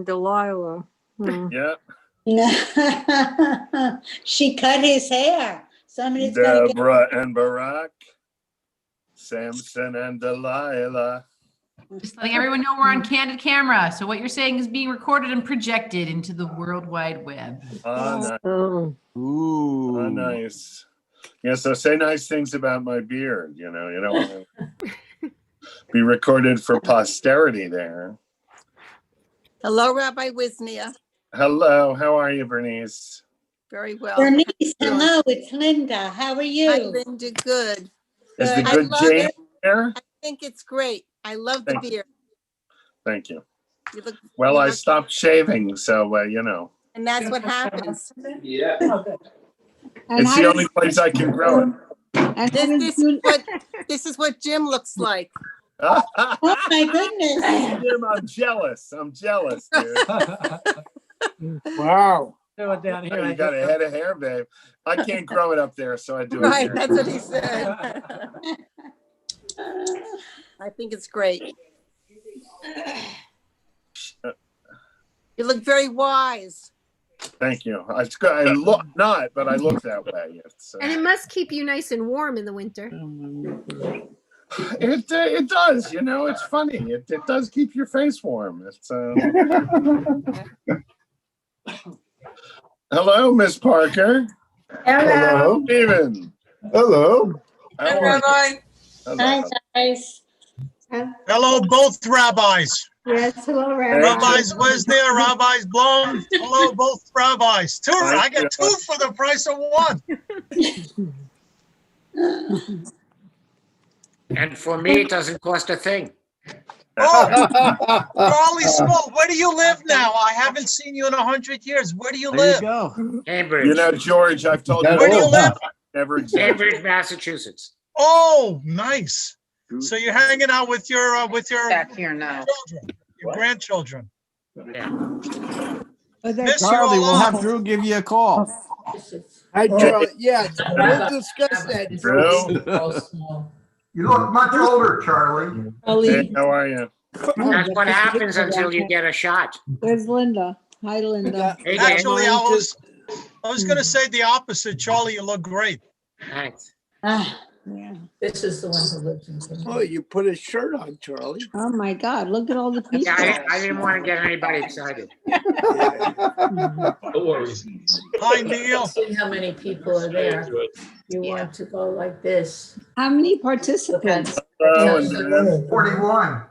Delilah. Yeah. She cut his hair. Somebody's gonna get Deborah and Barak, Samson and Delilah. Just letting everyone know we're on candid camera. So what you're saying is being recorded and projected into the World Wide Web. Nice. Oh. Oh, nice. Yeah, so say nice things about my beard. You don't want to be recorded for posterity there. Hello, Rabbi Wisnia. Hello, how are you, Bernice? Very well. Bernice, hello, it's Linda. How are you? Hi, Linda. Good. Is the I good love Jane it. here? I think it's great. I love the beard. Thank you. You look, Well, you I look- stopped shaving, so, And that's what happens. Yeah. And it's the only place I can grow it. And how did This is what Jim looks like. Oh my goodness. Jim, I'm jealous, dude. Wow. Do it down here. You got a head of hair, babe. I can't grow it up there, so I do it Right, here. that's what he said. I think it's great. You look very wise. Thank you. I look not, but I look that way. And it must keep you nice and warm in the winter. It does. It's funny. It does keep your face warm. It's Hello, Miss Parker. Hello. Steven. Hello. How are you? Hello. Hi, guys. Hello, both rabbis. Yes, hello, Rabbi. Rabbis Wisnia, Rabbis Blum. Hello, both rabbis. Two. I get two for the price of one. And for me, it doesn't cost a thing. Oh, Charlie Small, where do you live now? I haven't seen you in 100 years. Where do you There you live? go. Cambridge. George, I've told you. Where do you live? Never exaggerated. Cambridge, Massachusetts. Oh, nice. So you're hanging out with your Back here now. children, your grandchildren. Yeah. Miss you Charlie, a we'll lot. have Drew give you a call. Hi, Charlie. Yeah, we'll discuss that. Drew? You look much older, Charlie. Hey, how are you? That's what happens until you get a shot. There's Linda. Hi, Linda. Hey, Dan. Actually, I was going to say the opposite. Charlie, you look great. Thanks. Yeah. This is the one who lives in. Oh, you put a shirt on, Charlie. Oh my God! Look at all the people. Yeah, I didn't want to get anybody excited. No worries. Hi, Neil. See how many people are there. You want to go like this. How many participants? Hello, and 41.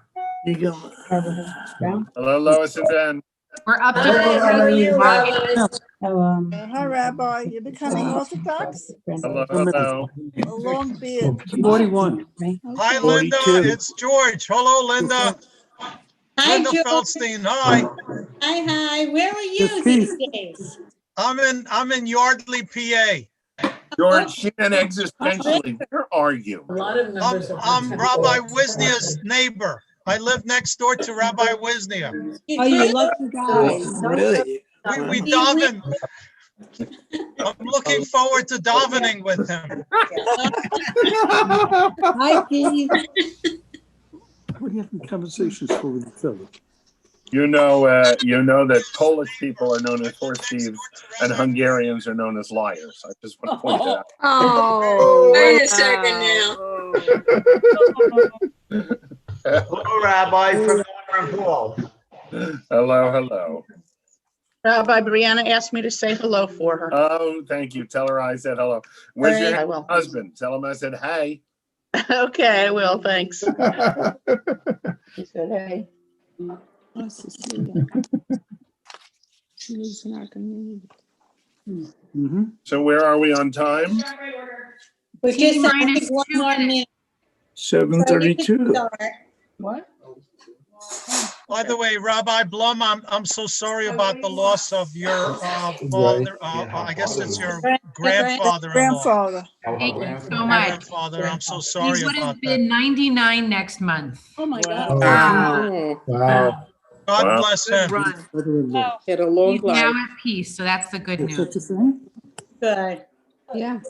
You go. Hello, Lois and Ben. We're up to How are you, Rabbi? Hi, Rabbi. You're becoming Orthodox? Hello. A long beard. 41. Hi, Linda. 42. It's George. Hello, Linda. Hi, Linda George. Feldstein. Hi. Hi. Where are you these days? I'm in Yardley, PA. George, she and existentially, where are you? A lot of members of. I'm Rabbi Wisnia's neighbor. I live next door to Rabbi Wisnia. Oh, you lucky guy. Really? We daven. I'm looking forward to davening with him. Hi, Keith. What are you having conversations for with each other? You know that Polish people are known as horse thieves and Hungarians are known as liars. I just want to point that out. Oh, Wait a second now. Hello, Rabbi from Aaron Paul. Hello. Rabbi Brianna asked me to say hello for her. Oh, thank you. Tell her I said hello. Where's I your will. husband? Tell him I said hey. Okay, I will, thanks. He said, hey. Oh, Cecilia. She lives in our community. So where are we on time? We just have T-minus one 2 more minute. 7:32. What? By the way, Rabbi Blum, I'm so sorry about the loss of your father. I guess it's your grandfather-in-law. Grandfather. Thank you so much. Grandfather, I'm so He sorry would about have that. been 99 next month. Oh my God. Wow. Wow. God Wow. bless him. Had a long He's now life. at peace, so that's the good news. Good. Yeah.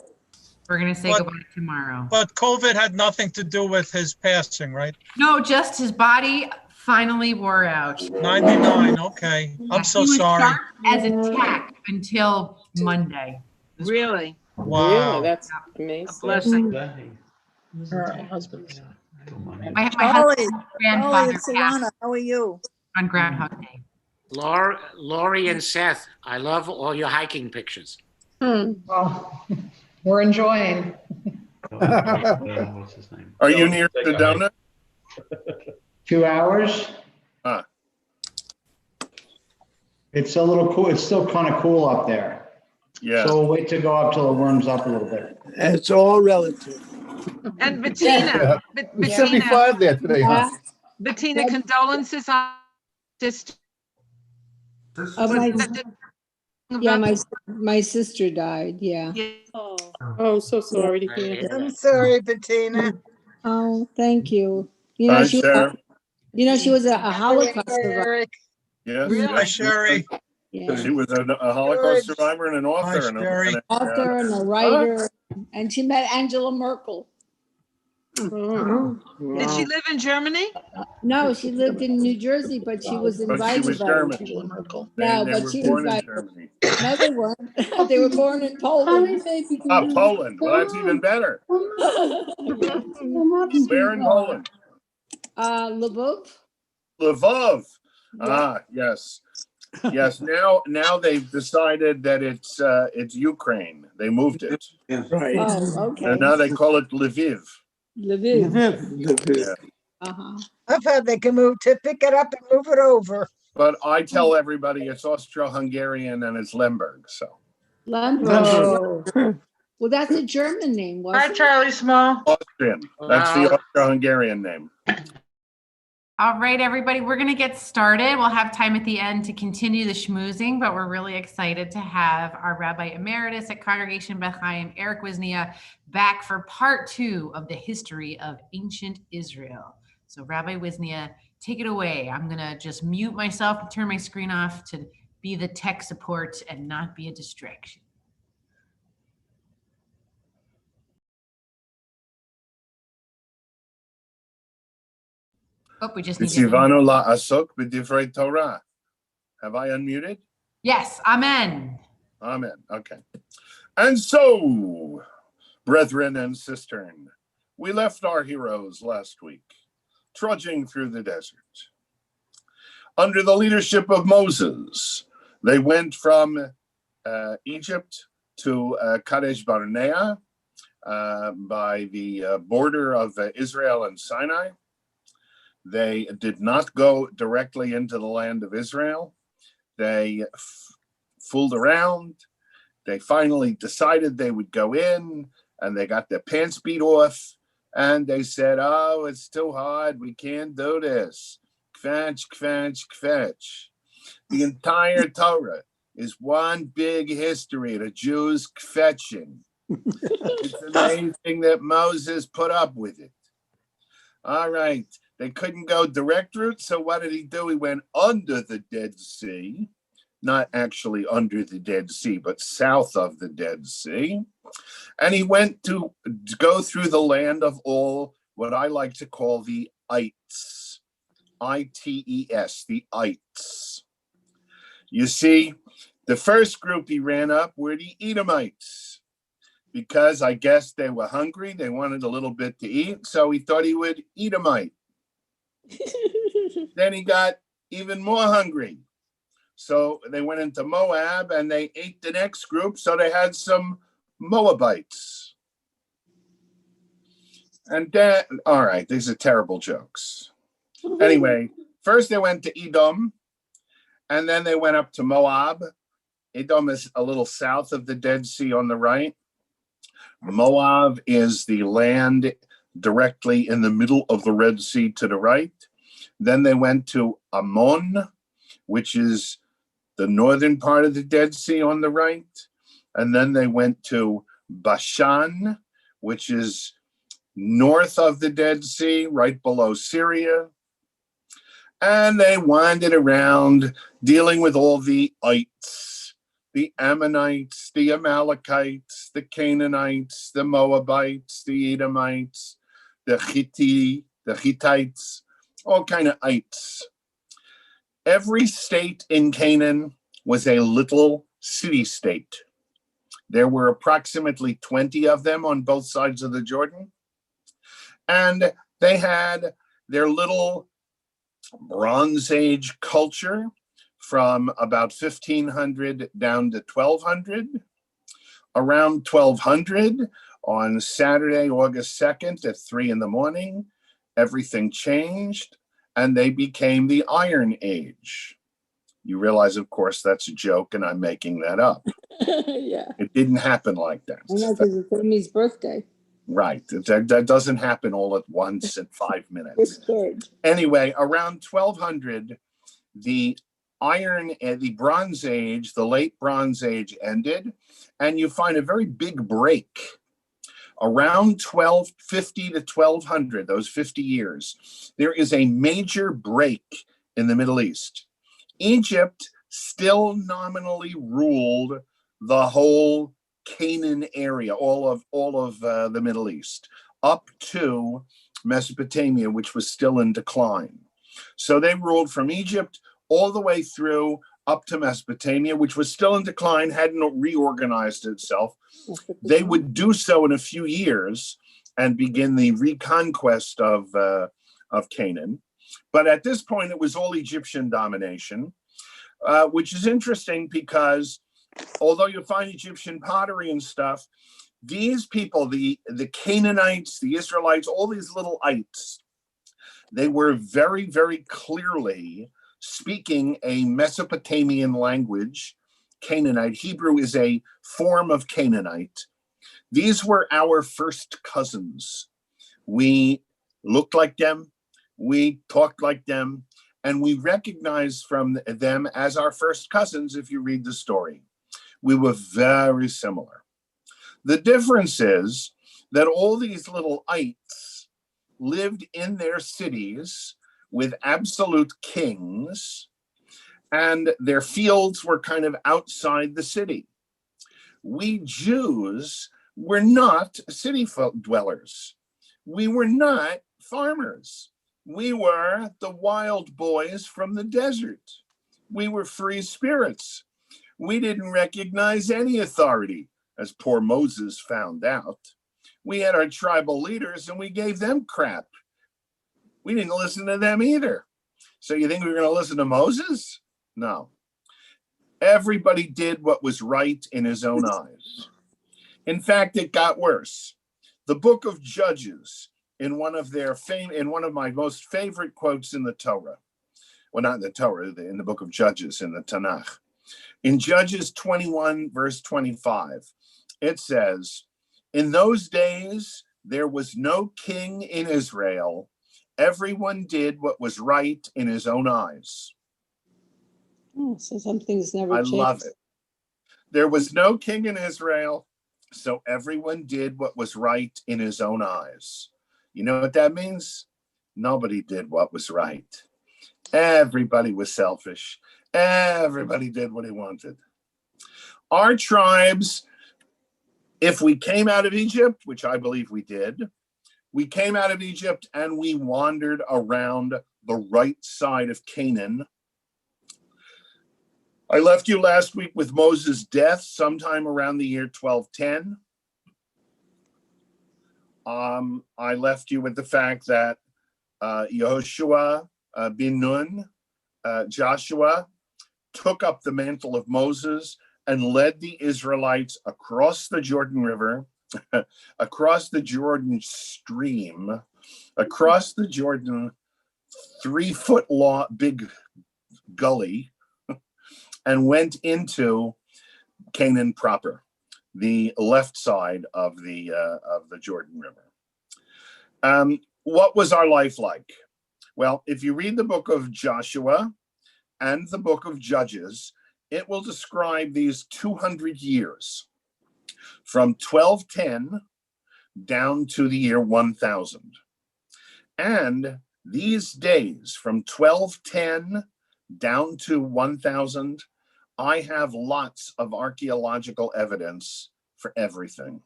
We're gonna say But- goodbye tomorrow. But COVID had nothing to do with his passing, right? No, just his body finally wore out. 99, okay. I'm so He was sorry. sharp as a tack until Monday. Really? Wow. That's A amazing. blessing. Her husband's. My Charlie, husband's Charlie, grandfather it's passed Alana. How are you? on Groundhog Day. Lori and Seth, I love all your hiking pictures. Well, we're enjoying. What's his name? Are you near Sedona? 2 hours. Ah. It's a little cool. It's still kind of cool up there. Yeah. So we'll wait to go up till it warms up a little bit. It's all relative. And Bettina, It's 75 there today, huh? Bettina, condolences on sister. My sister died. Yeah. Oh, so sorry to hear. I'm sorry, Bettina. Oh, thank you. You Hi, know, Sarah. she was a Holocaust survivor. Yes. Hi, yes. Sherry. Yeah. She was a Holocaust survivor and an author. Hi, and Sherry. Author and a writer, and she met Angela Merkel. Did she live in Germany? No, she lived in New Jersey, but she was But invited. she was by German. No, They but were she born was in like, Germany. no, they weren't. They were born in Poland. Ah, Poland. Well, that's even better. Where in Poland? Lvov. Lvov. Yeah. Ah, yes. Yes. Now they've decided that it's Ukraine. They moved it. Right. Oh, okay. And now they call it Lviv. Lviv. Yeah. I've heard they can pick it up and move it over. But I tell everybody it's Austro-Hungarian and it's Lemberg. So. Lemberg. Well, that's a German name, wasn't Hi, Charlie Small. Austrian. That's the Austro-Hungarian name. All right, everybody, we're going to get started. We'll have time at the end to continue the schmoozing, but we're really excited to have our Rabbi Emeritus at Congregation Beth Chaim, Eric Wisnia, back for part 2 of the history of ancient Israel. So Rabbi Wisnia, take it away. I'm going to just mute myself and turn my screen off to be the tech support and not be a distraction. Oh, we just need to. Tzivanu la'asok b'divrei Torah. Have I unmuted? Yes, amen. Amen. Okay. And so, brethren and sistern, we left our heroes last week, trudging through the desert. Under the leadership of Moses, they went from Egypt to Kadesh Barnea by the border of Israel and Sinai. They did not go directly into the land of Israel. They fooled around. They finally decided they would go in, and they got their pants beat off. And they said, oh, it's too hard. We can't do this. Kvetch, kvetch, kvetch. The entire Torah is one big history of the Jews kvetching. It's amazing that Moses put up with it. All right. They couldn't go direct route, so what did he do? He went under the Dead Sea, not actually under the Dead Sea, but south of the Dead Sea. And he went to go through the land of all what I like to call the ites, I-T-E-S, the ites. You see, the first group he ran up were the Edomites, because I guess they were hungry. They wanted a little bit to eat, so he thought he would Edomite. Then he got even more hungry. So they went into Moab and they ate the next group. So they had some Moabites. And then, all right, these are terrible jokes. Anyway, first they went to Edom and then they went up to Moab. Edom is a little south of the Dead Sea on the right. Moab is the land directly in the middle of the Red Sea to the right. Then they went to Ammon, which is the northern part of the Dead Sea on the right. And then they went to Bashan, which is north of the Dead Sea, right below Syria. And they wandered around dealing with all the ites, the Ammonites, the Amalekites, the Canaanites, the Moabites, the Edomites, the Hittites, all kind of ites. Every state in Canaan was a little city-state. There were approximately 20 of them on both sides of the Jordan. And they had their little Bronze Age culture from about 1500 down to 1200. Around 1200, on Saturday, August 2nd at 3 in the morning, everything changed and they became the Iron Age. You realize, of course, that's a joke and I'm making that up. Yeah. It didn't happen like that. I know, because it's Amy's birthday. Right. That doesn't happen all at once in 5 minutes. It's good. Anyway, around 1200, the Bronze Age, the late Bronze Age ended, and you find a very big break. Around 1250 to 1200, those 50 years, there is a major break in the Middle East. Egypt still nominally ruled the whole Canaan area, all of the Middle East, up to Mesopotamia, which was still in decline. So they ruled from Egypt all the way through up to Mesopotamia, which was still in decline, hadn't reorganized itself. They would do so in a few years and begin the reconquest of Canaan. But at this point, it was all Egyptian domination, which is interesting because although you find Egyptian pottery and stuff, these people, the Canaanites, the Israelites, all these little ites, they were very, very clearly speaking a Mesopotamian language, Canaanite. Hebrew is a form of Canaanite. These were our first cousins. We looked like them, we talked like them, and we recognized from them as our first cousins if you read the story. We were very similar. The difference is that all these little ites lived in their cities with absolute kings, and their fields were kind of outside the city. We Jews were not city dwellers. We were not farmers. We were the wild boys from the desert. We were free spirits. We didn't recognize any authority, as poor Moses found out. We had our tribal leaders and we gave them crap. We didn't listen to them either. So you think we were going to listen to Moses? No. Everybody did what was right in his own eyes. In fact, it got worse. The book of Judges, in one of my most favorite quotes in the Torah, well, not in the Torah, in the book of Judges, in the Tanakh. In Judges 21, verse 25, it says, "In those days, there was no king in Israel. Everyone did what was right in his own eyes." Oh, so some things never I change. love it. There was no king in Israel, so everyone did what was right in his own eyes. You know what that means? Nobody did what was right. Everybody was selfish. Everybody did what he wanted. Our tribes, if we came out of Egypt, which I believe we did, we came out of Egypt and we wandered around the right side of Canaan. I left you last week with Moses' death sometime around the year 1210. I left you with the fact that Yehoshua bin Nun, Joshua, took up the mantle of Moses and led the Israelites across the Jordan River, across the Jordan stream, across the Jordan 3-foot long big gully, and went into Canaan proper, the left side of the Jordan River. What was our life like? Well, if you read the book of Joshua and the book of Judges, it will describe these 200 years from 1210 down to the year 1000. And these days from 1210 down to 1000, I have lots of archaeological evidence for everything.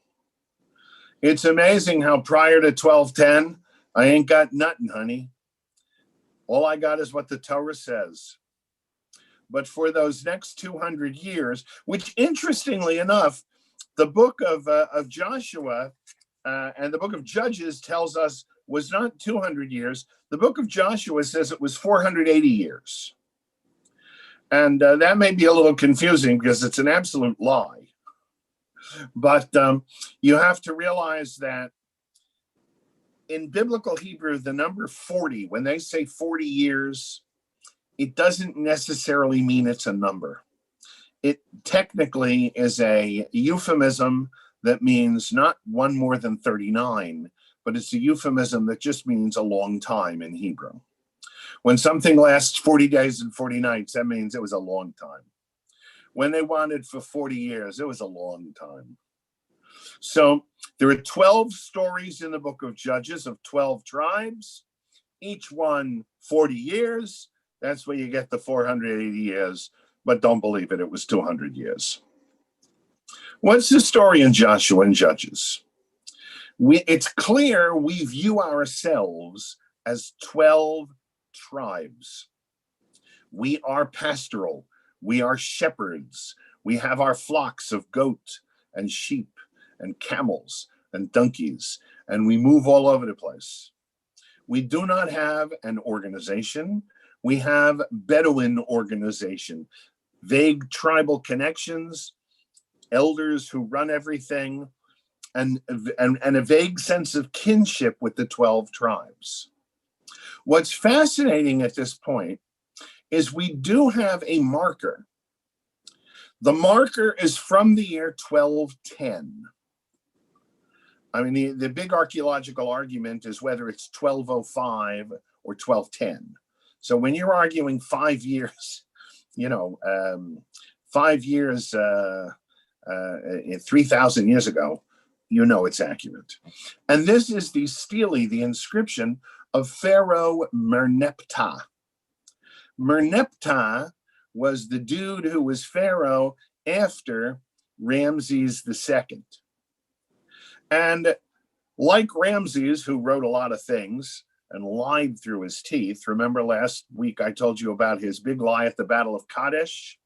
It's amazing how prior to 1210, I ain't got nothing, honey. All I got is what the Torah says. But for those next 200 years, which interestingly enough, the book of Joshua and the book of Judges tells us was not 200 years. The book of Joshua says it was 480 years. And that may be a little confusing because it's an absolute lie. But you have to realize that in biblical Hebrew, the number 40, when they say 40 years, it doesn't necessarily mean it's a number. It technically is a euphemism that means not one more than 39, but it's a euphemism that just means a long time in Hebrew. When something lasts 40 days and 40 nights, that means it was a long time. When they wanted for 40 years, it was a long time. So there are 12 stories in the book of Judges of 12 tribes, each one 40 years. That's where you get the 480 years, but don't believe it, it was 200 years. What's the story in Joshua and Judges? It's clear we view ourselves as 12 tribes. We are pastoral, we are shepherds, we have our flocks of goat and sheep and camels and donkeys, and we move all over the place. We do not have an organization. We have Bedouin organization, vague tribal connections, elders who run everything, and a vague sense of kinship with the 12 tribes. What's fascinating at this point is we do have a marker. The marker is from the year 1210. I mean, the big archaeological argument is whether it's 1205 or 1210. So when you're arguing 5 years, 5 years, 3,000 years ago, it's accurate. And this is the stele, the inscription of Pharaoh Merneptah. Merneptah was the dude who was Pharaoh after Ramses II. And like Ramses, who wrote a lot of things and lied through his teeth, remember last week I told you about his big lie at the Battle of Kadesh,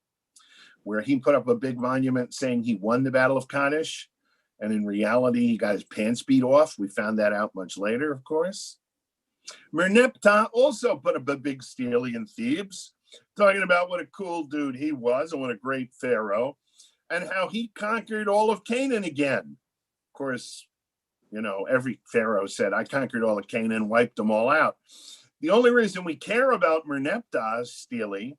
where he put up a big monument saying he won the Battle of Kadesh, and in reality he got his pants beat off. We found that out much later, of course. Merneptah also put up a big stele in Thebes, talking about what a cool dude he was and what a great pharaoh, and how he conquered all of Canaan again. Of course, every pharaoh said, I conquered all of Canaan, wiped them all out. The only reason we care about Merneptah's stele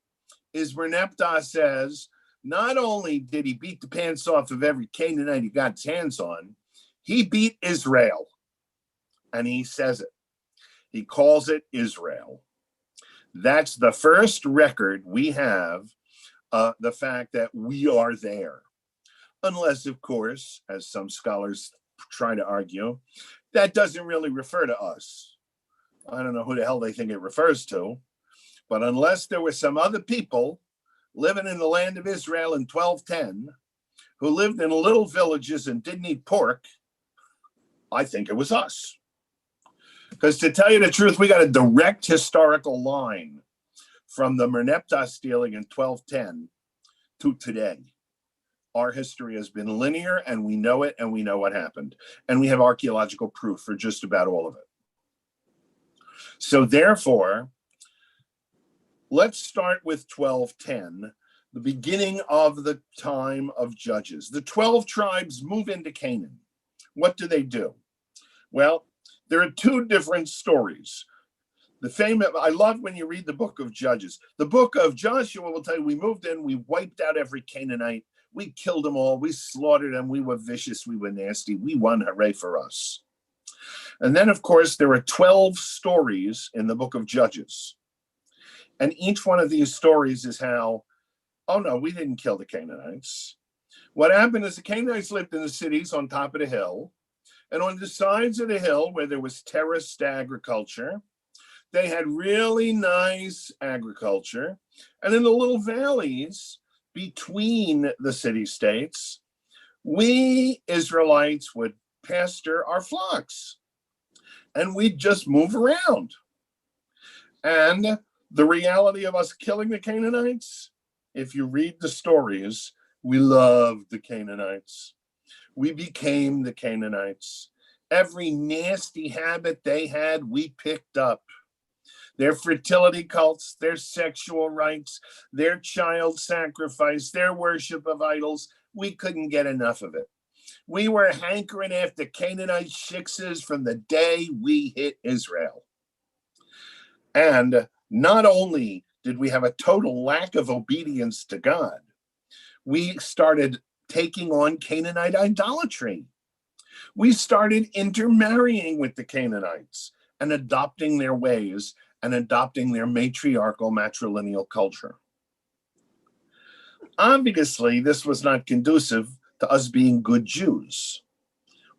is Merneptah says, not only did he beat the pants off of every Canaanite he got his hands on, he beat Israel. And he says it. He calls it Israel. That's the first record we have, the fact that we are there. Unless, of course, as some scholars try to argue, that doesn't really refer to us. I don't know who the hell they think it refers to, but unless there were some other people living in the land of Israel in 1210 who lived in little villages and didn't eat pork, I think it was us. Because to tell you the truth, we got a direct historical line from the Merneptah stealing in 1210 to today. Our history has been linear, and we know it, and we know what happened. And we have archaeological proof for just about all of it. So therefore, let's start with 1210, the beginning of the time of Judges. The 12 tribes move into Canaan. What do? Well, there are two different stories. I love when you read the book of Judges. The book of Joshua will tell you, we moved in, we wiped out every Canaanite, we killed them all, we slaughtered them, we were vicious, we were nasty, we won, hooray for us. And then, of course, there are 12 stories in the book of Judges. And each one of these stories is how, oh no, we didn't kill the Canaanites. What happened is the Canaanites lived in the cities on top of the hill, and on the sides of the hill where there was terraced agriculture, they had really nice agriculture. And in the little valleys between the city-states, we Israelites would pasture our flocks, and we'd just move around. And the reality of us killing the Canaanites, if you read the stories, we loved the Canaanites. We became the Canaanites. Every nasty habit they had, we picked up. Their fertility cults, their sexual rites, their child sacrifice, their worship of idols, we couldn't get enough of it. We were hankering after Canaanite shiksas from the day we hit Israel. And not only did we have a total lack of obedience to God, we started taking on Canaanite idolatry. We started intermarrying with the Canaanites and adopting their ways and adopting their matriarchal matrilineal culture. Obviously, this was not conducive to us being good Jews,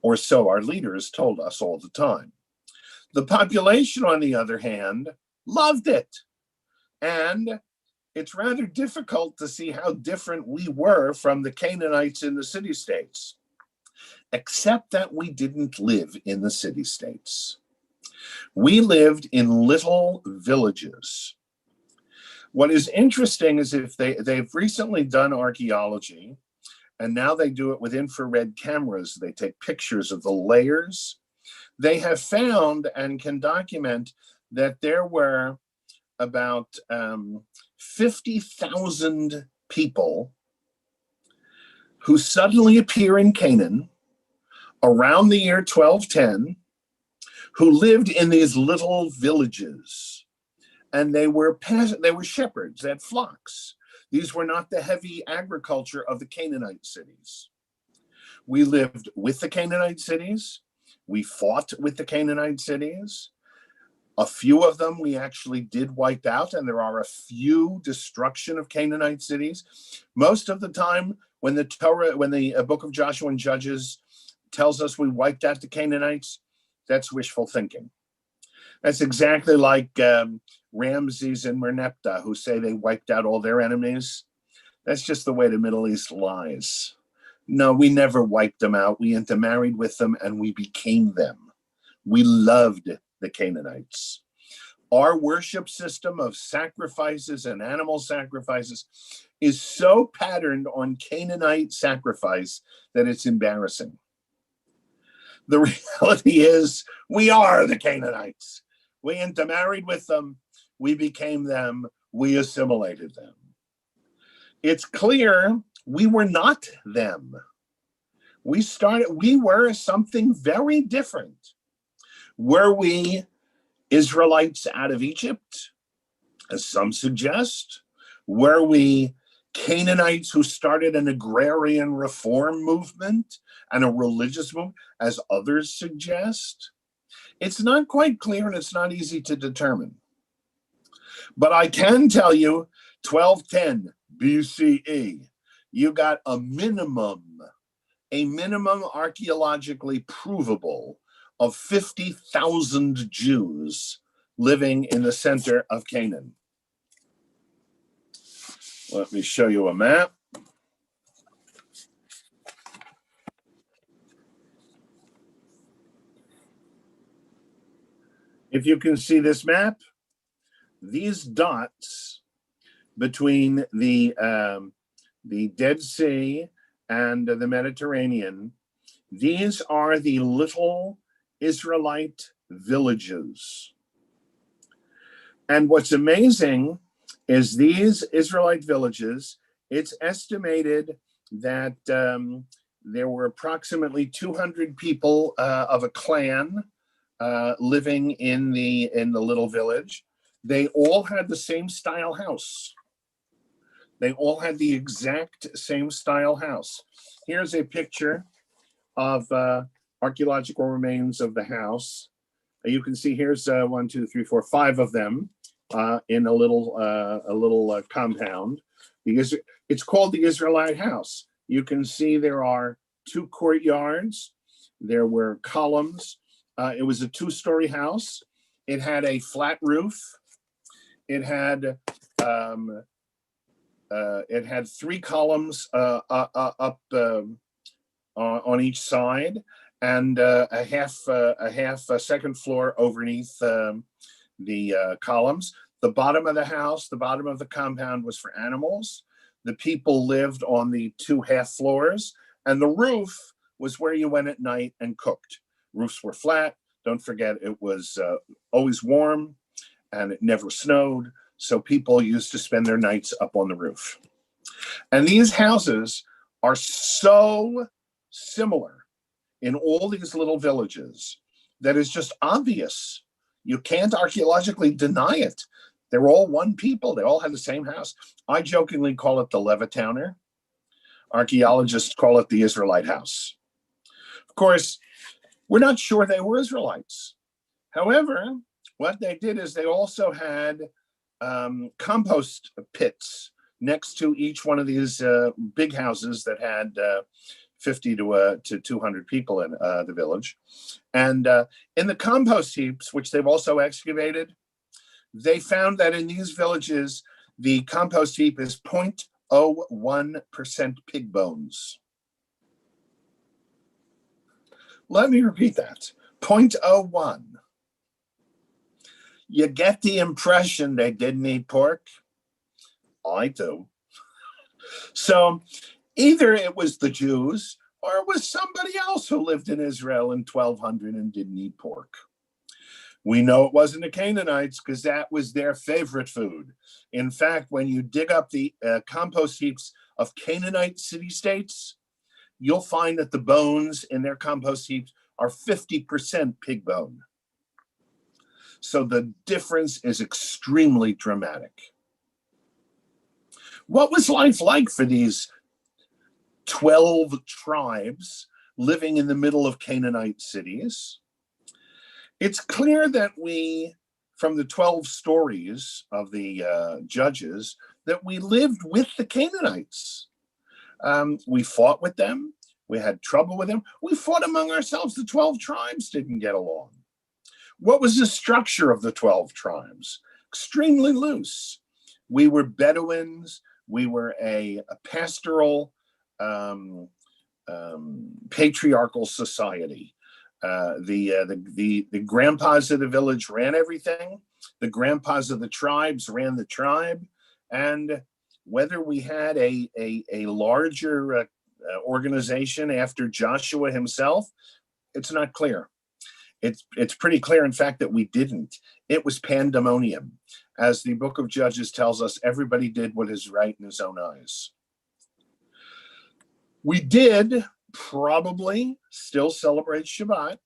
or so our leaders told us all the time. The population, on the other hand, loved it. And it's rather difficult to see how different we were from the Canaanites in the city-states, except that we didn't live in the city-states. We lived in little villages. What is interesting is if they've recently done archaeology, and now they do it with infrared cameras. They take pictures of the layers. They have found and can document that there were about 50,000 people who suddenly appear in Canaan around the year 1210, who lived in these little villages. And they were shepherds, they had flocks. These were not the heavy agriculture of the Canaanite cities. We lived with the Canaanite cities. We fought with the Canaanite cities. A few of them we actually did wipe out, and there are a few destruction of Canaanite cities. Most of the time, when the Torah, when the book of Joshua and Judges tells us we wiped out the Canaanites, that's wishful thinking. That's exactly like Ramses and Merneptah, who say they wiped out all their enemies. That's just the way the Middle East lies. No, we never wiped them out. We intermarried with them and we became them. We loved the Canaanites. Our worship system of sacrifices and animal sacrifices is so patterned on Canaanite sacrifice that it's embarrassing. The reality is we are the Canaanites. We intermarried with them. We became them. We assimilated them. It's clear we were not them. We were something very different. Were we Israelites out of Egypt, as some suggest? Were we Canaanites who started an agrarian reform movement and a religious movement, as others suggest? It's not quite clear and it's not easy to determine. But I can tell you, 1210 BCE, you got a minimum archaeologically provable of 50,000 Jews living in the center of Canaan. Let me show you a map. If you can see this map, these dots between the Dead Sea and the Mediterranean, these are the little Israelite villages. And what's amazing is these Israelite villages, it's estimated that there were approximately 200 people of a clan living in the little village. They all had the same style house. They all had the exact same style house. Here's a picture of archaeological remains of the house. You can see here's 1, 2, 3, 4, 5 of them in a little compound. It's called the Israelite house. You can see there are 2 courtyards. There were columns. It was a 2-story house. It had a flat roof. It had 3 columns up on each side, and a half a second floor underneath columns. The bottom of the house, the bottom of the compound was for animals. The people lived on the 2 half floors, and the roof was where you went at night and cooked. Roofs were flat. Don't forget, it was always warm and it never snowed. So people used to spend their nights up on the roof. And these houses are so similar in all these little villages that is just obvious. You can't archaeologically deny it. They're all one people. They all had the same house. I jokingly call it the Levitowner. Archaeologists call it the Israelite house. Of course, we're not sure they were Israelites. However, what they did is they also had compost pits next to each one of these big houses that had 50 to 200 people in the village. And in the compost heaps, which they've also excavated, they found that in these villages, the compost heap is 0.01% pig bones. Let me repeat that, 0.01. You get the impression they didn't eat pork? I do. So either it was the Jews or it was somebody else who lived in Israel in 1200 and didn't eat pork. We know it wasn't the Canaanites because that was their favorite food. In fact, when you dig up the compost heaps of Canaanite city-states, you'll find that the bones in their compost heaps are 50% pig bone. So the difference is extremely dramatic. What was life like for these 12 tribes living in the middle of Canaanite cities? It's clear that from the 12 stories of the judges, that we lived with the Canaanites. We fought with them. We had trouble with them. We fought among ourselves. The 12 tribes didn't get along. What was the structure of the 12 tribes? Extremely loose. We were Bedouins. We were a pastoral, patriarchal society. The grandpas of the village ran everything. The grandpas of the tribes ran the tribe. And whether we had a larger organization after Joshua himself, it's not clear. It's pretty clear, in fact, that we didn't. It was pandemonium. As the book of Judges tells us, everybody did what is right in his own eyes. We did probably still celebrate Shabbat.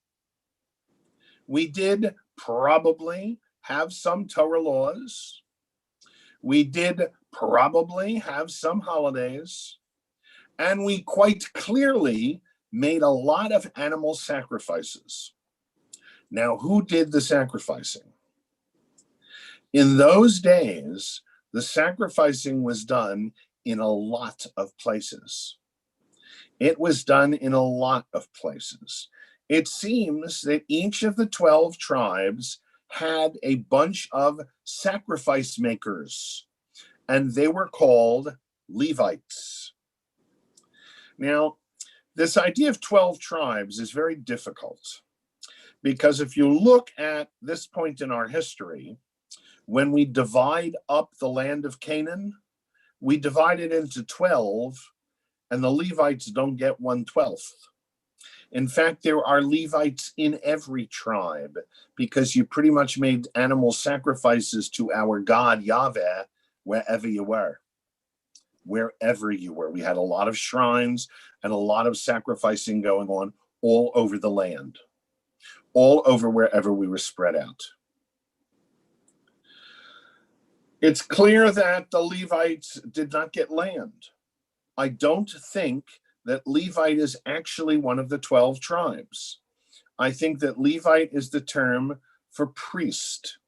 We did probably have some Torah laws. We did probably have some holidays. And we quite clearly made a lot of animal sacrifices. Now, who did the sacrificing? In those days, the sacrificing was done in a lot of places. It was done in a lot of places. It seems that each of the 12 tribes had a bunch of sacrifice makers, and they were called Levites. Now, this idea of 12 tribes is very difficult, because if you look at this point in our history, when we divide up the land of Canaan, we divide it into 12, and the Levites don't get 1/12. In fact, there are Levites in every tribe, because you pretty much made animal sacrifices to our God, Yahweh, wherever you were. Wherever you were. We had a lot of shrines and a lot of sacrificing going on all over the land, all over wherever we were spread out. It's clear that the Levites did not get land. I don't think that Levite is actually one of the 12 tribes. I think that Levite is the term for priest.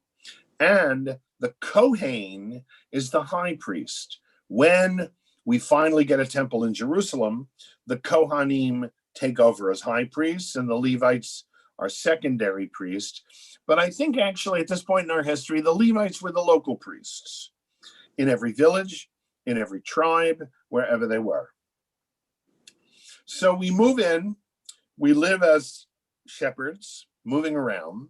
And the Kohen is the high priest. When we finally get a temple in Jerusalem, the Kohanim take over as high priests and the Levites are secondary priests. But I think actually at this point in our history, the Levites were the local priests in every village, in every tribe, wherever they were. So we move in, we live as shepherds, moving around,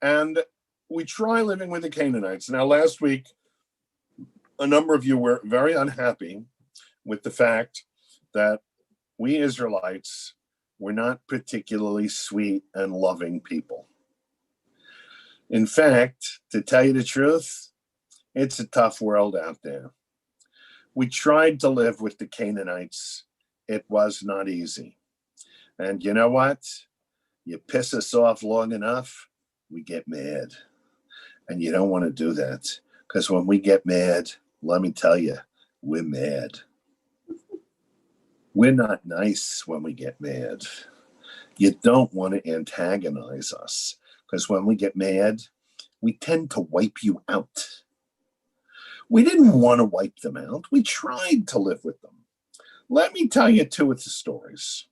and we try living with the Canaanites. Now, last week, a number of you were very unhappy with the fact that we Israelites were not particularly sweet and loving people. In fact, to tell you the truth, it's a tough world out there. We tried to live with the Canaanites. It was not easy. And you know what? You piss us off long enough, we get mad. And you don't want to do that, because when we get mad, let me tell you, we're mad. We're not nice when we get mad. You don't want to antagonize us, because when we get mad, we tend to wipe you out. We didn't want to wipe them out. We tried to live with them. Let me tell you two of the stories.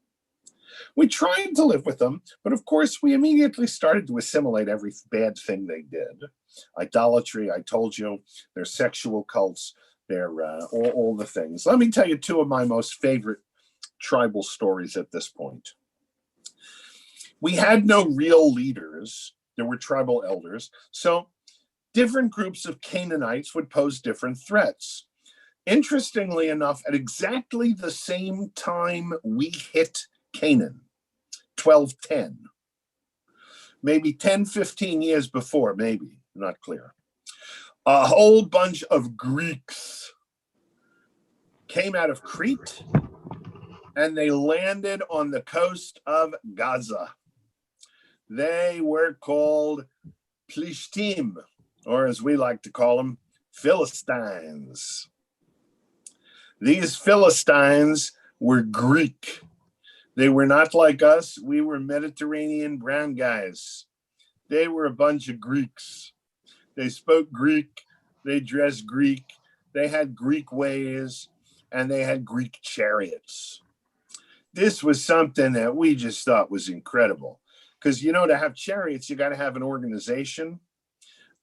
We tried to live with them, but of course, we immediately started to assimilate every bad thing they did. Idolatry, I told you, their sexual cults, their all the things. Let me tell you two of my most favorite tribal stories at this point. We had no real leaders. There were tribal elders. So different groups of Canaanites would pose different threats. Interestingly enough, at exactly the same time we hit Canaan, 1210, maybe 10, 15 years before, maybe, not clear, a whole bunch of Greeks came out of Crete and they landed on the coast of Gaza. They were called Plishtim, or as we like to call them, Philistines. These Philistines were Greek. They were not like us. We were Mediterranean brown guys. They were a bunch of Greeks. They spoke Greek. They dressed Greek. They had Greek ways, and they had Greek chariots. This was something that we just thought was incredible. Because, you know, to have chariots, you got to have an organization.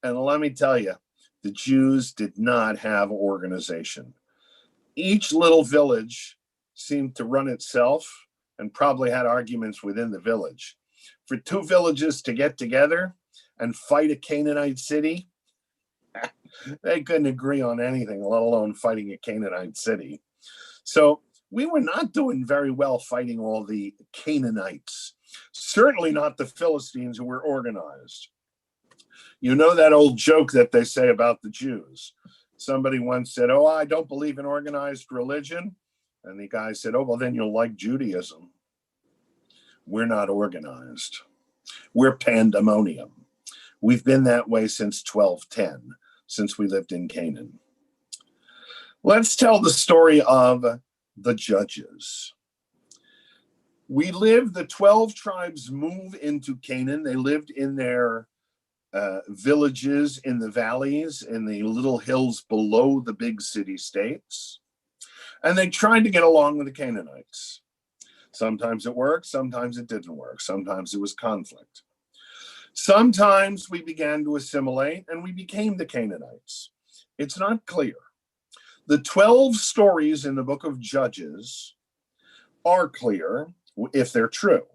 And let me tell you, the Jews did not have organization. Each little village seemed to run itself and probably had arguments within the village. For two villages to get together and fight a Canaanite city, they couldn't agree on anything, let alone fighting a Canaanite city. So we were not doing very well fighting all the Canaanites, certainly not the Philistines who were organized. You know that old joke that they say about the Jews. Somebody once said, "Oh, I don't believe in organized religion." And the guy said, "Oh, well, then you'll like Judaism." We're not organized. We're pandemonium. We've been that way since 1210, since we lived in Canaan. Let's tell the story of the judges. The 12 tribes move into Canaan. They lived in their villages in the valleys, in the little hills below the big city states. And they tried to get along with the Canaanites. Sometimes it worked, sometimes it didn't work. Sometimes it was conflict. Sometimes we began to assimilate and we became the Canaanites. It's not clear. The 12 stories in the book of Judges are clear if they're true.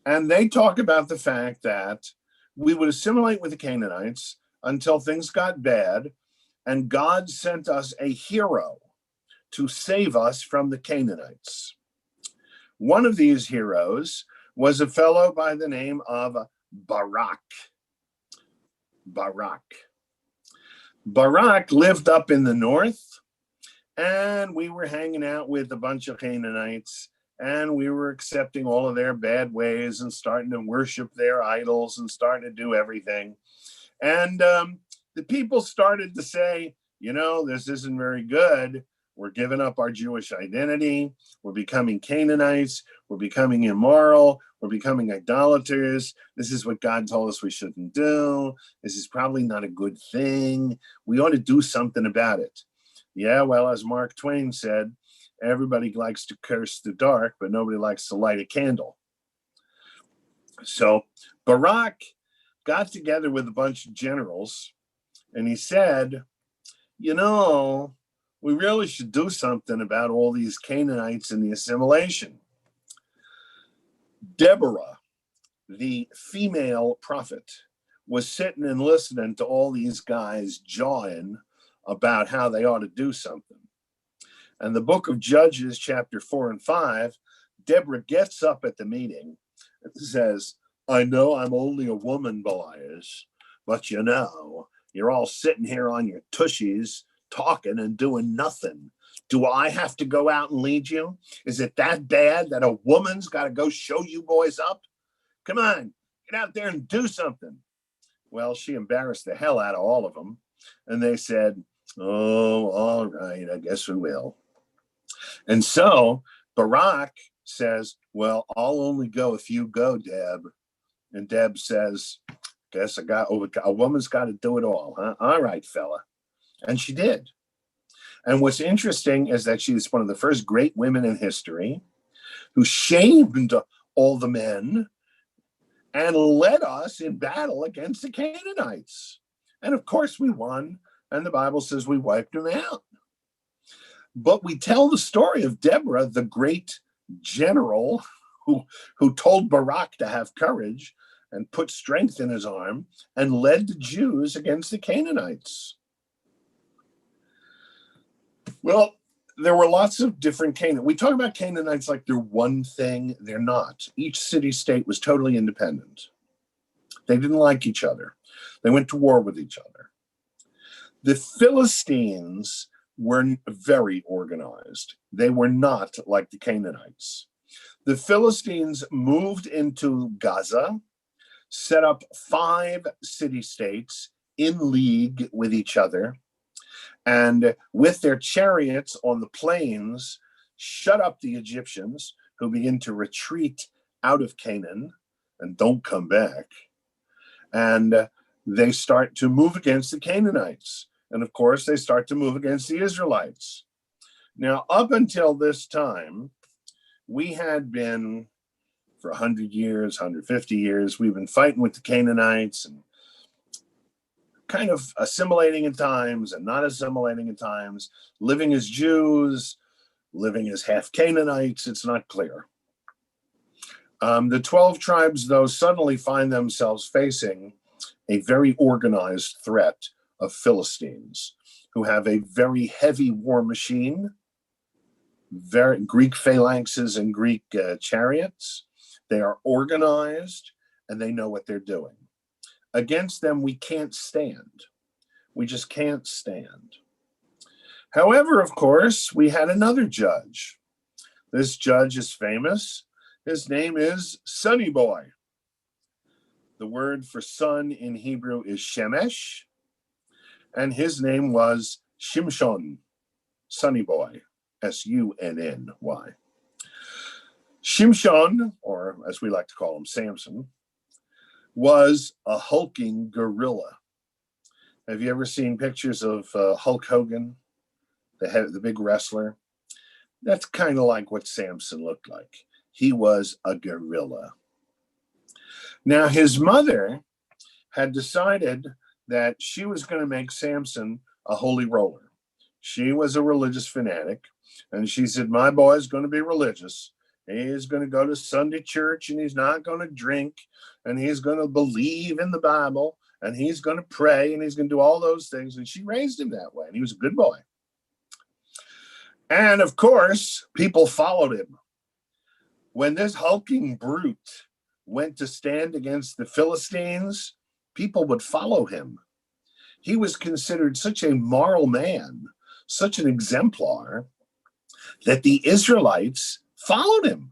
And they talk about the fact that we would assimilate with the Canaanites until things got bad, and God sent us a hero to save us from the Canaanites. One of these heroes was a fellow by the name of Barak. Barak lived up in the north, and we were hanging out with a bunch of Canaanites, and we were accepting all of their bad ways and starting to worship their idols and starting to do everything. And the people started to say, you know, this isn't very good. We're giving up our Jewish identity. We're becoming Canaanites. We're becoming immoral. We're becoming idolaters. This is what God told us we shouldn't do. This is probably not a good thing. We ought to do something about it. Yeah, well, as Mark Twain said, everybody likes to curse the dark, but nobody likes to light a candle. So Barak got together with a bunch of generals, and he said, you know, we really should do something about all these Canaanites and the assimilation. Deborah, the female prophet, was sitting and listening to all these guys jawing about how they ought to do something. And the book of Judges, chapter 4 and 5, Deborah gets up at the meeting and says, I know I'm only a woman, Boaz, but you know, you're all sitting here on your tushies talking and doing nothing. Do I have to go out and lead you? Is it that bad that a woman's got to go show you boys up? Come on, get out there and do something. Well, she embarrassed the hell out of all of them. And they said, oh, all right, I guess we will. And so Barak says, well, I'll only go if you go, Deb. And Deb says, guess a woman's got to do it all, huh? All right, fella. And she did. And what's interesting is that she's one of the first great women in history who shamed all the men and led us in battle against the Canaanites. And of course we won. And the Bible says we wiped them out. But we tell the story of Deborah, the great general who told Barak to have courage and put strength in his arm and led the Jews against the Canaanites. Well, there were lots of different Canaanites. We talk about Canaanites like they're one thing. They're not. Each city-state was totally independent. They didn't like each other. They went to war with each other. The Philistines were very organized. They were not like the Canaanites. The Philistines moved into Gaza, set up 5 city-states in league with each other, and with their chariots on the plains, shut up the Egyptians, who begin to retreat out of Canaan and don't come back. And they start to move against the Canaanites. And of course, they start to move against the Israelites. Now, up until this time, we had been, for 100 years, 150 years, we've been fighting with the Canaanites and kind of assimilating at times and not assimilating at times, living as Jews, living as half Canaanites, it's not clear. The 12 tribes, though, suddenly find themselves facing a very organized threat of Philistines, who have a very heavy war machine, very Greek phalanxes and Greek chariots. They are organized and they know what they're doing. Against them, we can't stand. We just can't stand. However, of course, we had another judge. This judge is famous. His name is Sonny Boy. The word for son in Hebrew is Shemesh, and his name was Shimshon, Sonny Boy, S-U-N-N-Y. Shimshon, or as we like to call him, Samson, was a hulking gorilla. Have you ever seen pictures of Hulk Hogan, the big wrestler? That's kind of like what Samson looked like. He was a gorilla. Now, his mother had decided that she was going to make Samson a holy roller. She was a religious fanatic, and she said, my boy's going to be religious. He's going to go to Sunday church, and he's not going to drink, and he's going to believe in the Bible, and he's going to pray, and he's going to do all those things. And she raised him that way, and he was a good boy. And of course, people followed him. When this hulking brute went to stand against the Philistines, people would follow him. He was considered such a moral man, such an exemplar, that the Israelites followed him.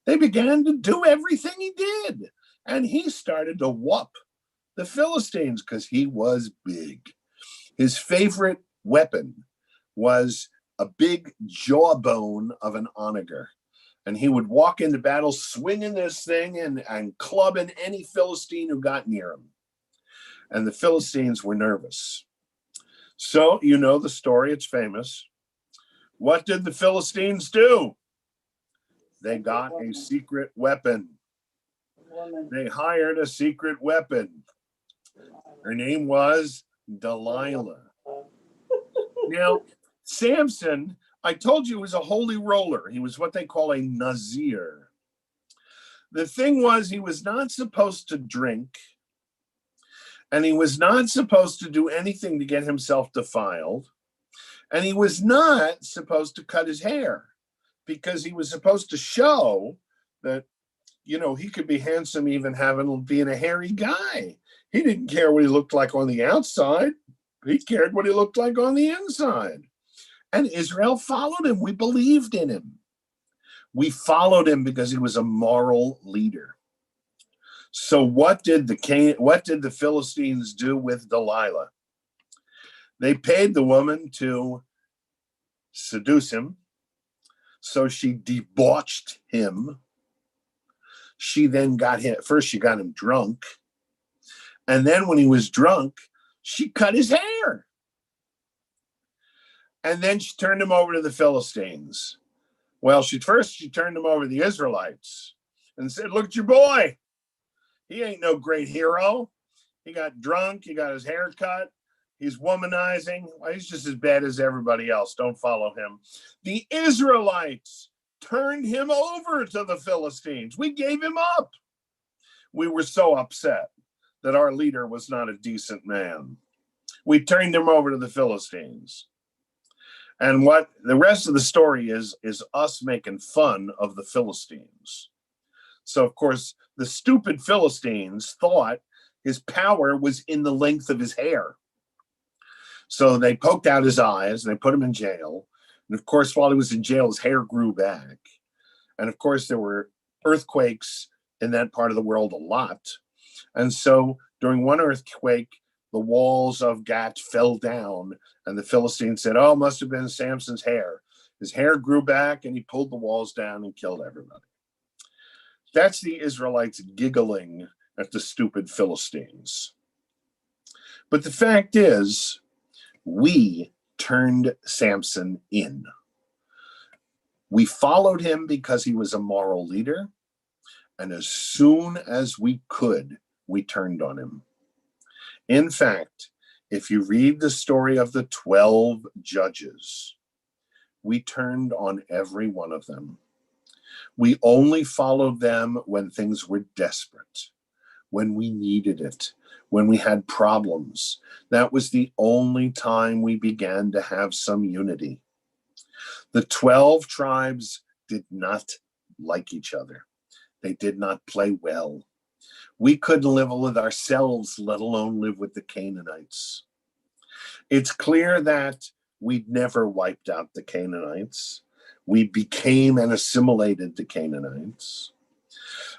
They began to do everything he did. And he started to whoop the Philistines because he was big. His favorite weapon was a big jawbone of an onager. And he would walk into battle swinging this thing and clubbing any Philistine who got near him. And the Philistines were nervous. So, you know the story, it's famous. What did the Philistines do? They got a secret weapon. They hired a secret weapon. Her name was Delilah. Now, Samson, I told you, was a holy roller. He was what they call a Nazir. The thing was, he was not supposed to drink. And he was not supposed to do anything to get himself defiled. And he was not supposed to cut his hair, because he was supposed to show that, you know, he could be handsome even being a hairy guy. He didn't care what he looked like on the outside. He cared what he looked like on the inside. And Israel followed him. We believed in him. We followed him because he was a moral leader. So what did the Philistines do with Delilah? They paid the woman to seduce him. So she debauched him. She then got him, first she got him drunk. And then when he was drunk, she cut his hair. And then she turned him over to the Philistines. Well, she turned him over to the Israelites and said, look at your boy. He ain't no great hero. He got drunk. He got his hair cut. He's womanizing. Well, he's just as bad as everybody else. Don't follow him. The Israelites turned him over to the Philistines. We gave him up. We were so upset that our leader was not a decent man. We turned him over to the Philistines. And what the rest of the story is us making fun of the Philistines. So, of course, the stupid Philistines thought his power was in the length of his hair. So they poked out his eyes and they put him in jail. And of course, while he was in jail, his hair grew back. And of course, there were earthquakes in that part of the world a lot. And so during one earthquake, the walls of Gath fell down, and the Philistines said, oh, it must have been Samson's hair. His hair grew back, and he pulled the walls down and killed everybody. That's the Israelites giggling at the stupid Philistines. But the fact is, we turned Samson in. We followed him because he was a moral leader, and as soon as we could, we turned on him. In fact, if you read the story of the 12 judges, we turned on every one of them. We only followed them when things were desperate, when we needed it, when we had problems. That was the only time we began to have some unity. The 12 tribes did not like each other. They did not play well. We couldn't live with ourselves, let alone live with the Canaanites. It's clear that we'd never wiped out the Canaanites. We became and assimilated the Canaanites.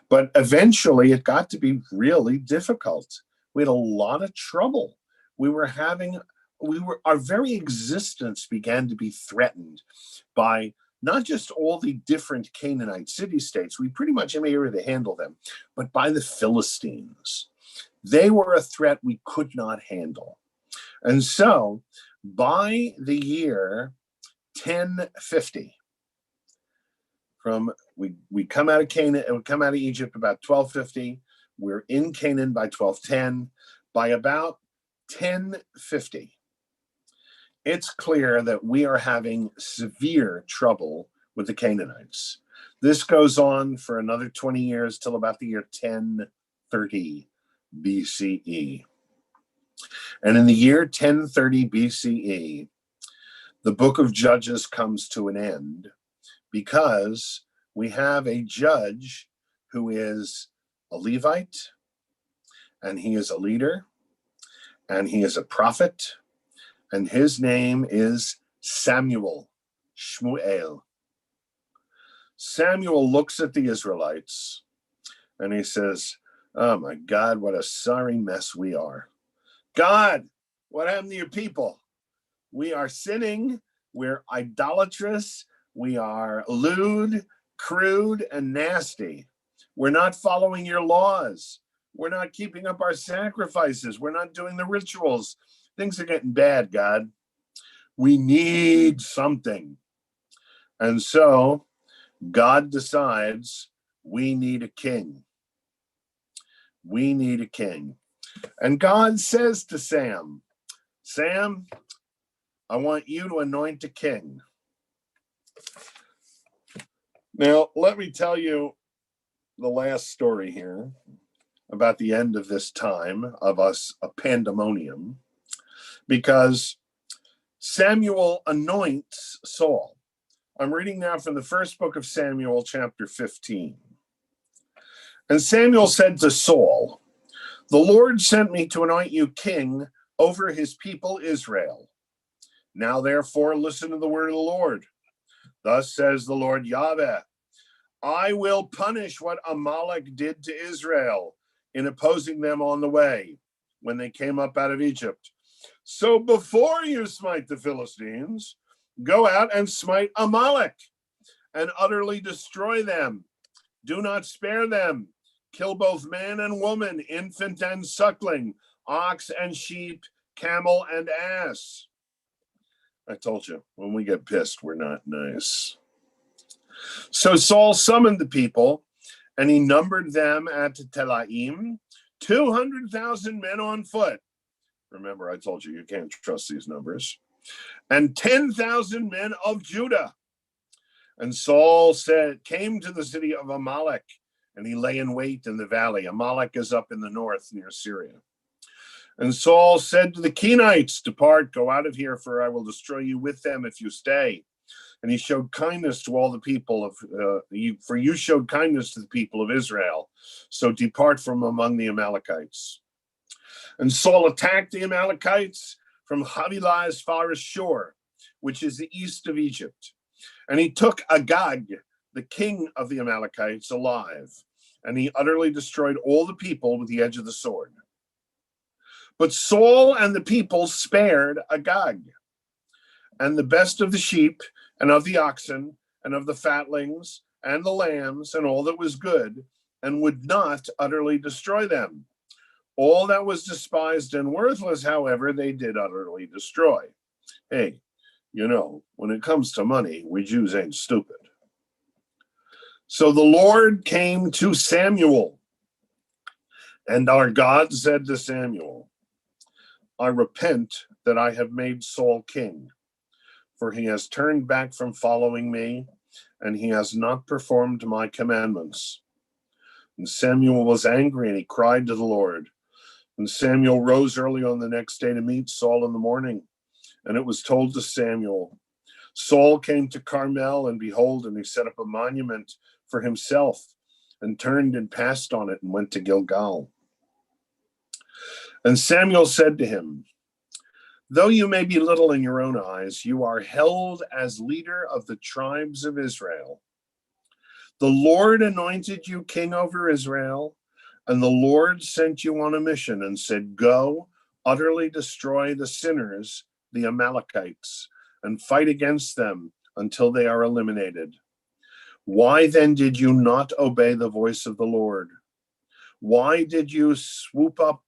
But eventually it got to be really difficult. We had a lot of trouble. Our very existence began to be threatened by not just all the different Canaanite city-states, we pretty much am able to handle them, but by the Philistines. They were a threat we could not handle. And so by the year 1050, we come out of Canaan, we come out of Egypt about 1250, we're in Canaan by 1210. By about 1050, it's clear that we are having severe trouble with the Canaanites. This goes on for another 20 years till about the year 1030 BCE. And in the year 1030 BCE, the book of Judges comes to an end because we have a judge who is a Levite, and he is a leader, and he is a prophet, and his name is Samuel, Shmuel. Samuel looks at the Israelites and he says, oh my God, what a sorry mess we are. God, what happened to your people? We are sinning, we're idolatrous, we are lewd, crude, and nasty. We're not following your laws. We're not keeping up our sacrifices. We're not doing the rituals. Things are getting bad, God. We need something. And so God decides we need a king. We need a king. And God says to Sam, Sam, I want you to anoint a king. Now, let me tell you the last story here. about the end of this time of us a pandemonium, because Samuel anoints Saul. I'm reading now from the first book of Samuel, chapter 15. And Samuel said to Saul, "The Lord sent me to anoint you king over his people Israel. Now therefore listen to the word of the Lord. Thus says the Lord Yahweh, I will punish what Amalek did to Israel in opposing them on the way when they came up out of Egypt. So before you smite the Philistines, go out and smite Amalek and utterly destroy them. Do not spare them. Kill both man and woman, infant and suckling, ox and sheep, camel and ass." I told you, when we get pissed, we're not nice. So Saul summoned the people, and he numbered them at Telaim, 200,000 men on foot. Remember, I told you can't trust these numbers. And 10,000 men of Judah. And Saul came to the city of Amalek, and he lay in wait in the valley. Amalek is up in the north near Syria. And Saul said to the Kenites, "Depart, go out of here, for I will destroy you with them if you stay." And he showed kindness to all the people of, for you showed kindness to the people of Israel. So depart from among the Amalekites. And Saul attacked the Amalekites from Havilah as far as Shur, which is the east of Egypt. And he took Agag, the king of the Amalekites, alive. And he utterly destroyed all the people with the edge of the sword. But Saul and the people spared Agag, and the best of the sheep, and of the oxen, and of the fatlings, and the lambs, and all that was good, and would not utterly destroy them. All that was despised and worthless, however, they did utterly destroy. Hey, when it comes to money, we Jews ain't stupid. So the Lord came to Samuel, and our God said to Samuel, "I repent that I have made Saul king, for he has turned back from following me, and he has not performed my commandments." And Samuel was angry, and he cried to the Lord. And Samuel rose early on the next day to meet Saul in the morning. And it was told to Samuel, Saul came to Carmel, and behold, and he set up a monument for himself, and turned and passed on it, and went to Gilgal. And Samuel said to him, "Though you may be little in your own eyes, you are held as leader of the tribes of Israel. The Lord anointed you king over Israel, and the Lord sent you on a mission and said, go, utterly destroy the sinners, the Amalekites, and fight against them until they are eliminated. Why then did you not obey the voice of the Lord? Why did you swoop up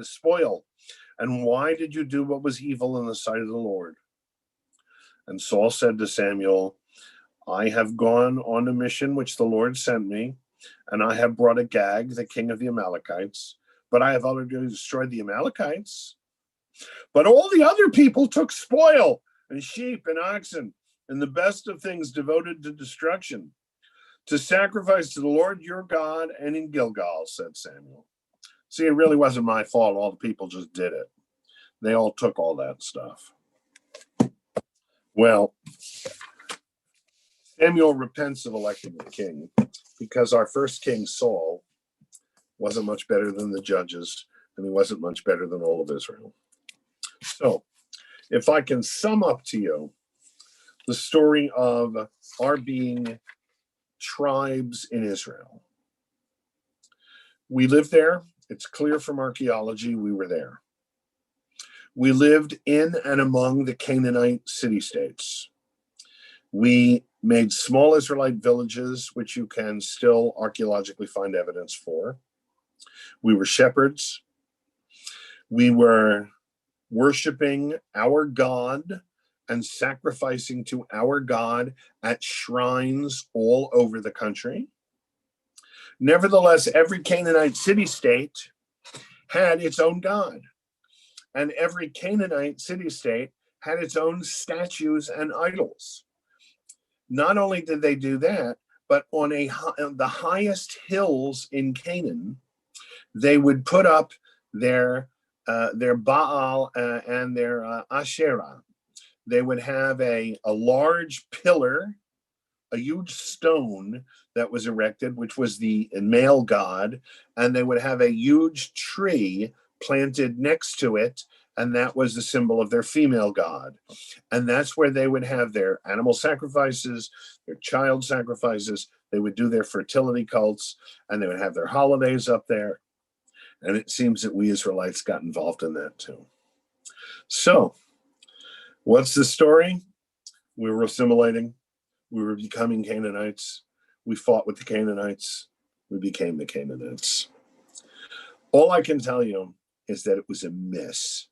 spoil? And why did you do what was evil in the sight of the Lord?" And Saul said to Samuel, "I have gone on a mission which the Lord sent me, and I have brought Agag, the king of the Amalekites, but I have already destroyed the Amalekites. But all the other people took spoil, and sheep and oxen, and the best of things devoted to destruction, to sacrifice to the Lord your God, and in Gilgal," said Samuel. See, it really wasn't my fault. All the people just did it. They all took all that stuff. Well, Samuel repents of electing a king because our first king, Saul, wasn't much better than the judges, and he wasn't much better than all of Israel. So, if I can sum up to you the story of our being tribes in Israel. We lived there. It's clear from archaeology we were there. We lived in and among the Canaanite city-states. We made small Israelite villages, which you can still archaeologically find evidence for. We were shepherds. We were worshiping our God and sacrificing to our God at shrines all over the country. Nevertheless, every Canaanite city-state had its own God, and every Canaanite city-state had its own statues and idols. Not only did they do that, but on the highest hills in Canaan, they would put up their Baal and their Asherah. They would have a large pillar, a huge stone that was erected, which was the male god, and they would have a huge tree planted next to it, and that was the symbol of their female god. And that's where they would have their animal sacrifices, their child sacrifices. They would do their fertility cults, and they would have their holidays up there. And it seems that we Israelites got involved in that too. So, what's the story? We were assimilating. We were becoming Canaanites. We fought with the Canaanites. We became the Canaanites. All I can tell you is that it was a mess.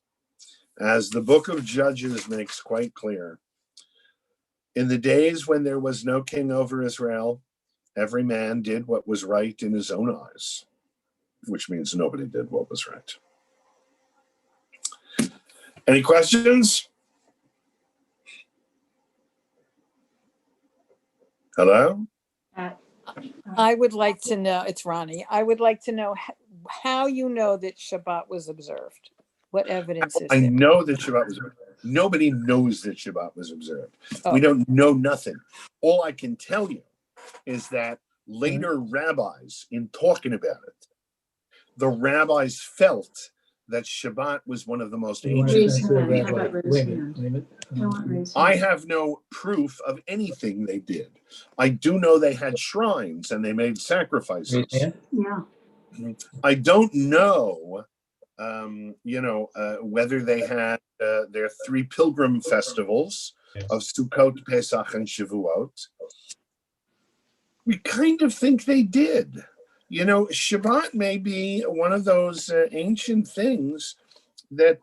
As the book of Judges makes quite clear, in the days when there was no king over Israel, every man did what was right in his own eyes, which means nobody did what was right. Any questions? Hello? I would like to know, it's Ronnie, I would like to know how you know that Shabbat was observed. What evidence is I there? know that Shabbat was observed. Nobody knows that Shabbat was observed. Oh. We don't know nothing. All I can tell you is that later rabbis, in talking about it, the rabbis felt that Shabbat was one of the most ancient. I have no proof of anything they did. I do know they had shrines and they made sacrifices. Yeah. I don't know, whether they had their 3 pilgrim festivals of Sukkot, Pesach, and Shavuot. We kind of think they did. Shabbat may be one of those ancient things that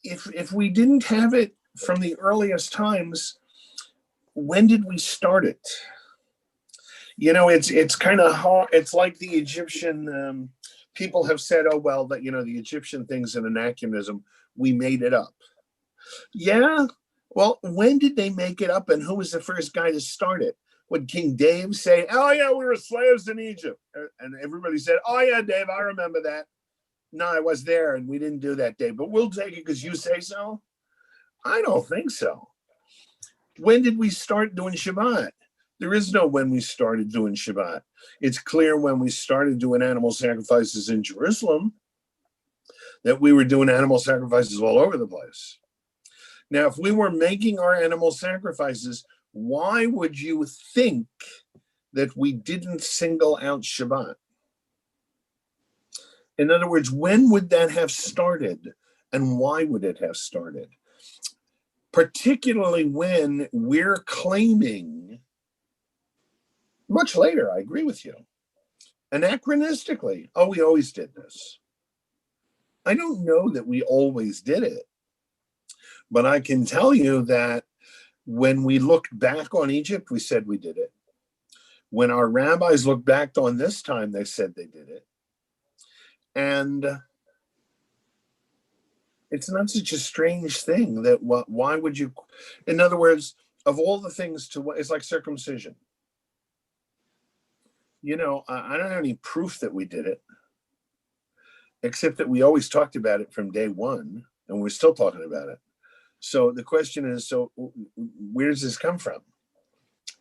if we didn't have it from the earliest times, when did we start it? It's kind of hard. It's like the Egyptian people have said, oh, well, that, the Egyptian thing's an anachronism. We made it up. Yeah. Well, when did they make it up and who was the first guy to start it? Would King Dave say, oh, yeah, we were slaves in Egypt? And everybody said, oh, yeah, Dave, I remember that. No, I was there and we didn't do that, Dave, but we'll take it because you say so. I don't think so. When did we start doing Shabbat? There is no when we started doing Shabbat. It's clear when we started doing animal sacrifices in Jerusalem that we were doing animal sacrifices all over the place. Now, if we were making our animal sacrifices, why would you think that we didn't single out Shabbat? In other words, when would that have started and why would it have started? Particularly when we're claiming, much later, I agree with you, anachronistically, oh, we always did this. I don't know that we always did it, but I can tell you that when we looked back on Egypt, we said we did it. When our rabbis looked back on this time, they said they did it. And it's not such a strange thing that why would you, in other words, of all the things it's like circumcision. I don't have any proof that we did it, except that we always talked about it from day one, and we're still talking about it. So the question is, where does this come from?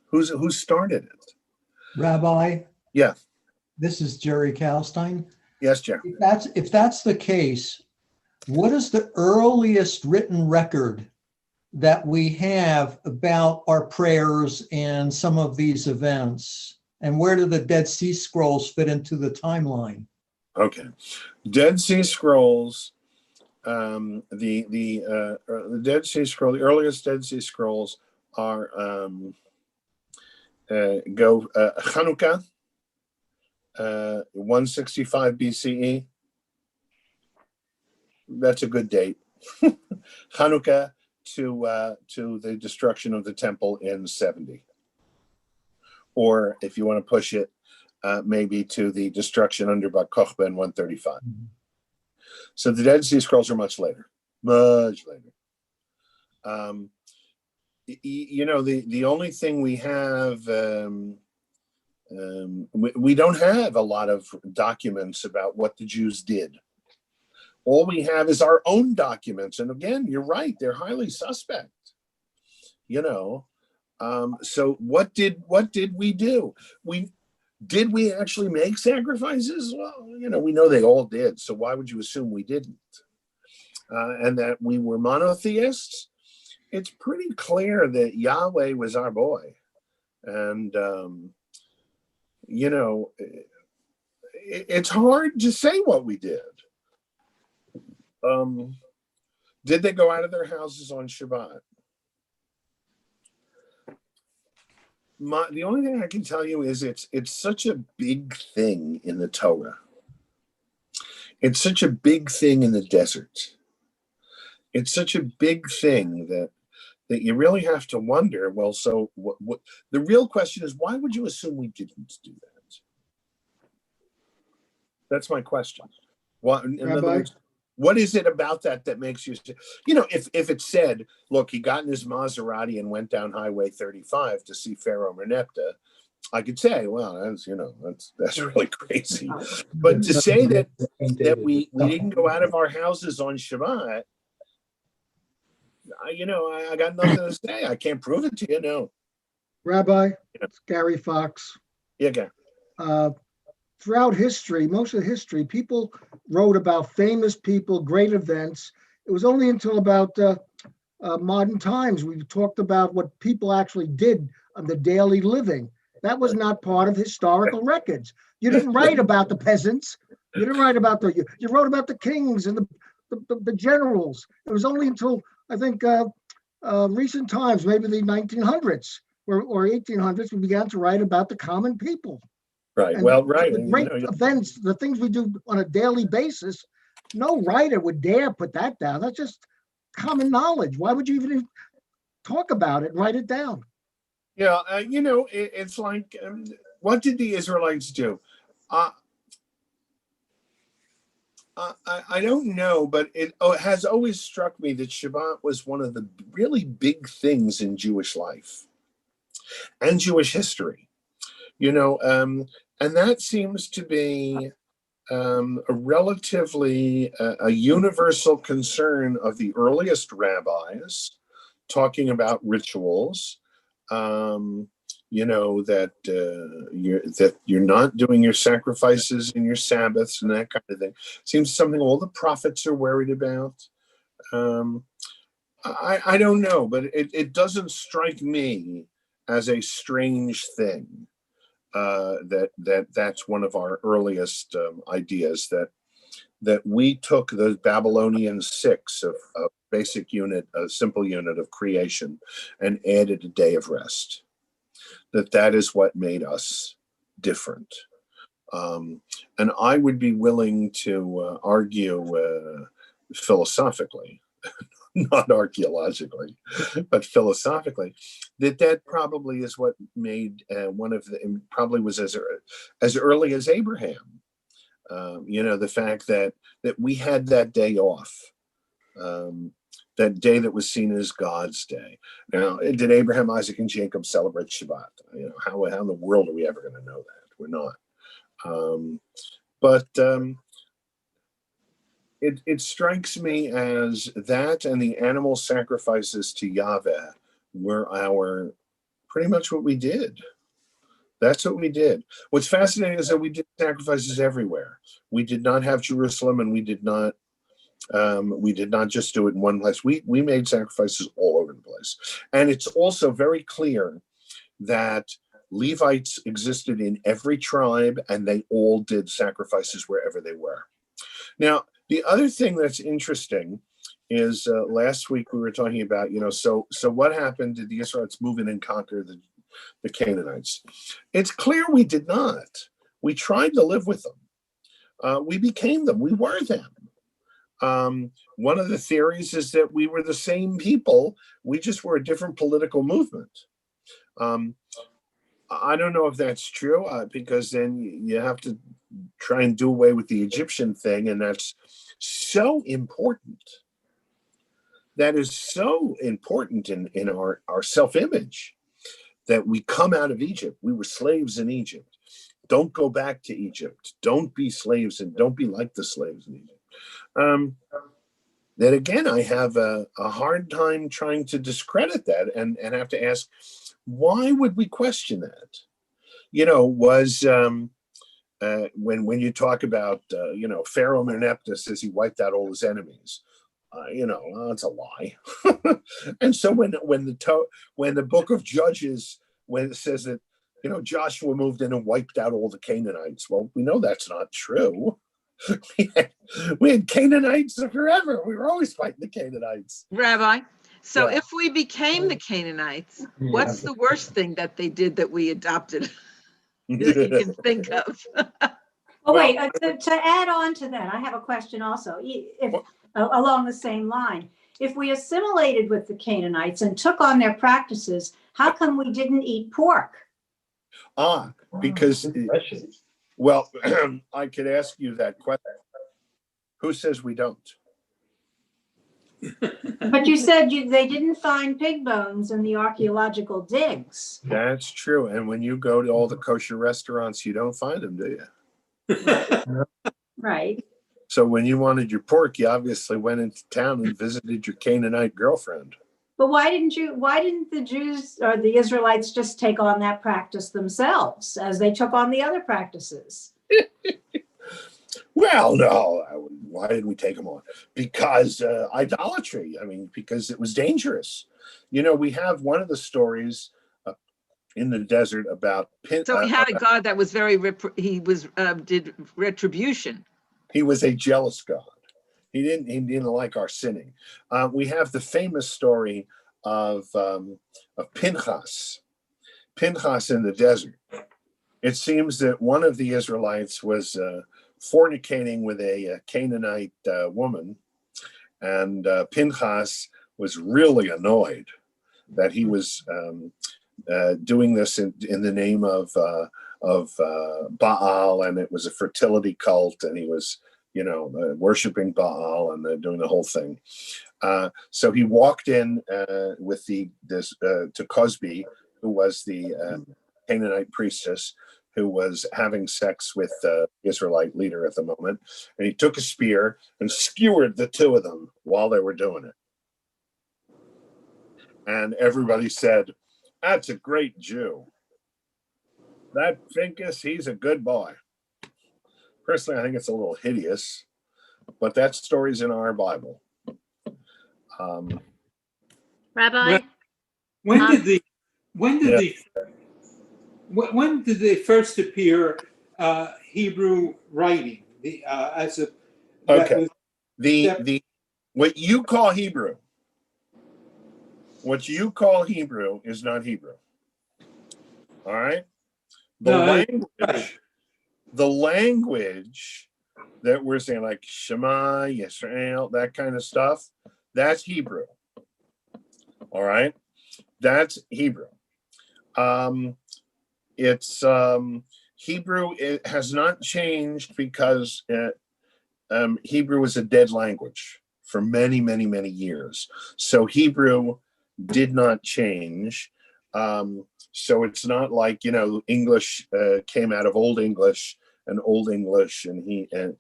Who started it? Rabbi? Yeah. This is Jerry Kalstein. Yes, Jerry. If that's the case, what is the earliest written record that we have about our prayers and some of these events? And where do the Dead Sea Scrolls fit into the timeline? Okay. Dead Sea Scrolls, the Dead Sea Scroll, the earliest Dead Sea Scrolls are Chanukah, 165 BCE. That's a good date. Chanukah to the destruction of the temple in 70. Or if you want to push it, maybe to the destruction under Bar Kokhba in 135. Mm-hmm. So the Dead Sea Scrolls are much later. you know, the only thing we have, we don't have a lot of documents about what the Jews did. All we have is our own documents. And again, you're right, they're highly suspect, you know. So what did we do? Did we actually make sacrifices? Well, you know, we know they all did. So why would you assume we didn't? And that we were monotheists? It's pretty clear that Yahweh was our boy. And, you know, it's hard to say what we did. Did they go out of their houses on Shabbat? The only thing I can tell you is it's such a big thing in the Torah. It's such a big thing in the desert. It's such a big thing that you really have to wonder, well, so what the real question is, why would you assume we didn't do that? That's my question. In other words, what is it about that makes you, you know, if it said, look, he got in his Maserati and went down Highway 35 to see Pharaoh Merneptah, I could say, well, that's, you know, that's really crazy. But to say that we didn't go out of our houses on Shabbat, you know, I got nothing to say. I can't prove it to you, no. Rabbi, it's Gary Fox. Yeah, Gary. Throughout history, most of history, people wrote about famous people, great events. It was only until about modern times we talked about what people actually did on the daily living. That was not part of historical records. You didn't write about the peasants. You didn't write about you wrote about the kings and the generals. It was only until, I think, recent times, maybe the 1900s or 1800s, we began to write about the common people. Right. And well, right. The great events, the things we do on a daily basis, no writer would dare put that down. That's just common knowledge. Why would you even talk about it and write it down? Yeah, you know, it's like, what did the Israelites do? I don't know, but it has always struck me that Shabbat was one of the really big things in Jewish life and Jewish history, you know, and that seems to be a relatively a universal concern of the earliest rabbis, talking about rituals. You know, that you're not doing your sacrifices and your Sabbaths and that kind of thing. Seems something all the prophets are worried about. I don't know, but it doesn't strike me as a strange thing that's one of our earliest ideas, that we took the Babylonian 6 of basic unit, a simple unit of creation, and added a day of rest. That is what made us different. And I would be willing to argue philosophically, not archaeologically, but philosophically, that probably is what made one of the, probably was as early as Abraham. You know, the fact that we had that day off, that day that was seen as God's day. Now, did Abraham, Isaac, and Jacob celebrate Shabbat? You know, how in the world are we ever going to know that? We're not. But it strikes me as that and the animal sacrifices to Yahweh were pretty much what we did. That's what we did. What's fascinating is that we did sacrifices everywhere. We did not have Jerusalem, and we did not just do it in one place. We made sacrifices all over the place. And it's also very clear that Levites existed in every tribe, and they all did sacrifices wherever they were. Now, the other thing that's interesting is last week we were talking about, you know, so what happened? Did the Israelites move in and conquer the Canaanites? It's clear we did not. We tried to live with them. We became them. We were them. One of the theories is that we were the same people. We just were a different political movement. I don't know if that's true, because then you have to try and do away with the Egyptian thing, and that's so important. that is so important in our self-image, that we come out of Egypt. We were slaves in Egypt. Don't go back to Egypt. Don't be slaves and don't be like the slaves in Egypt. That again, I have a hard time trying to discredit that and have to ask, why would we question that? You know, was when you talk about Pharaoh Meneptah says he wiped out all his enemies, it's a lie. And so when the book of Judges, when it says that Joshua moved in and wiped out all the Canaanites, well, we know that's not true. We had Canaanites forever. We were always fighting the Canaanites. Rabbi, so Yeah. if we became the Canaanites, what's the worst thing that they did that we adopted that you can think of? Oh, wait, to add on to that, I have a question also, if along the same line. If we assimilated with the Canaanites and took on their practices, how come we didn't eat pork? Because, well, I could ask you that question. Who says we don't? But you said they didn't find pig bones in the archaeological digs. That's true. And when you go to all the kosher restaurants, you don't find them, do you? Right. So when you wanted your pork, you obviously went into town and visited your Canaanite girlfriend. But why didn't the Jews or the Israelites just take on that practice themselves as they took on the other practices? Well, no. Why didn't we take them on? Because idolatry. I mean, because it was dangerous. We have one of the stories in the desert about. So we had a God that was did retribution. He was a jealous God. He didn't like our sinning. We have the famous story of Pinchas in the desert. It seems that one of the Israelites was fornicating with a Canaanite woman, and Pinchas was really annoyed that he was doing this in the name of Baal, and it was a fertility cult, and he was worshiping Baal and doing the whole thing. So he walked in with to Cosby, who was the Canaanite priestess, who was having sex with the Israelite leader at the moment. And he took a spear and skewered the two of them while they were doing it. And everybody said, "That's a great Jew. That Pinchas, he's a good boy." Personally, I think it's a little hideous, but that story's in our Bible. Rabbi? When did they first appear Hebrew writing? What you call Hebrew is not Hebrew. All right? The language that we're saying, like Shema, Yisrael, that kind of stuff, that's Hebrew. All right? That's Hebrew. It's Hebrew. It has not changed because Hebrew is a dead language for many, many, many years. So Hebrew did not change. So it's not like, English came out of Old English, and Old English and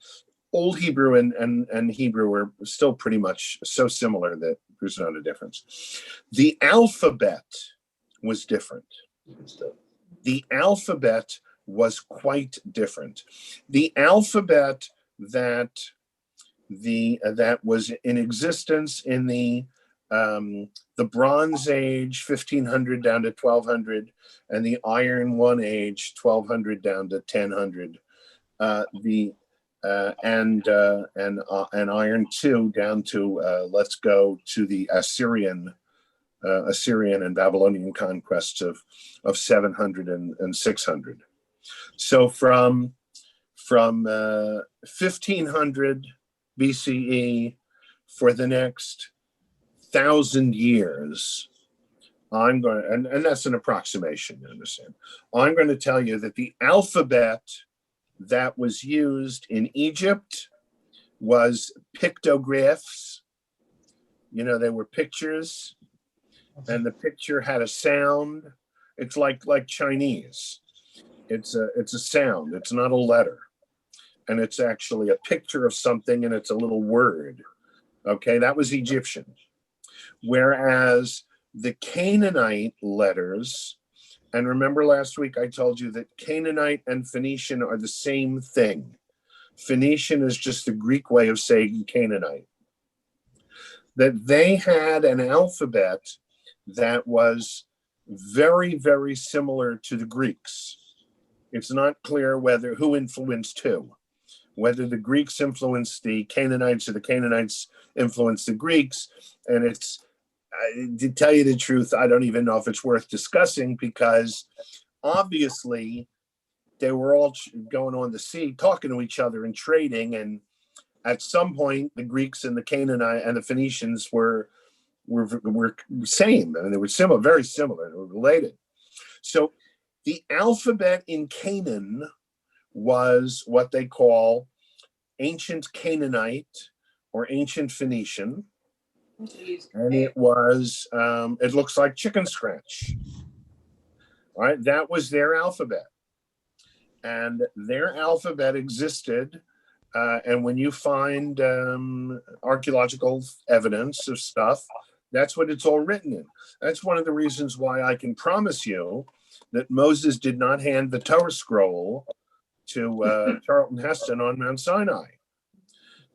Old Hebrew and Hebrew were still pretty much so similar that there's not a difference. The alphabet was different. The alphabet was quite different. The alphabet that was in existence in the Bronze Age, 1500 down to 1200, and the Iron One Age, 1200 down to 1000. And Iron Two down to let's go to the Assyrian and Babylonian conquests of 700 and 600. So from 1500 BCE for the next 1,000 years, I'm going to, and that's an approximation, you understand. I'm going to tell you that the alphabet that was used in Egypt was pictographs, You know, they were pictures, and the picture had a sound. It's like Chinese. It's a sound. It's not a letter, and it's actually a picture of something, and it's a little word. Okay, that was Egyptian. Whereas the Canaanite letters, and remember last week I told you that Canaanite and Phoenician are the same thing. Phoenician is just the Greek way of saying Canaanite. That they had an alphabet that was very, very similar to the Greeks. It's not clear who influenced who, whether the Greeks influenced the Canaanites or the Canaanites influenced the Greeks. And to tell you the truth, I don't even know if it's worth discussing, because obviously they were all going on the sea, talking to each other and trading. And at some point, the Greeks and the Canaanite and the Phoenicians were same. I mean, they were similar, very similar. They were related. So the alphabet in Canaan was what they call ancient Canaanite or ancient Phoenician. And it was, it looks like chicken scratch. All right, that was their alphabet. And their alphabet existed. And when you find archaeological evidence of stuff, that's what it's all written in. That's one of the reasons why I can promise you that Moses did not hand the Torah scroll to Charlton Heston on Mount Sinai.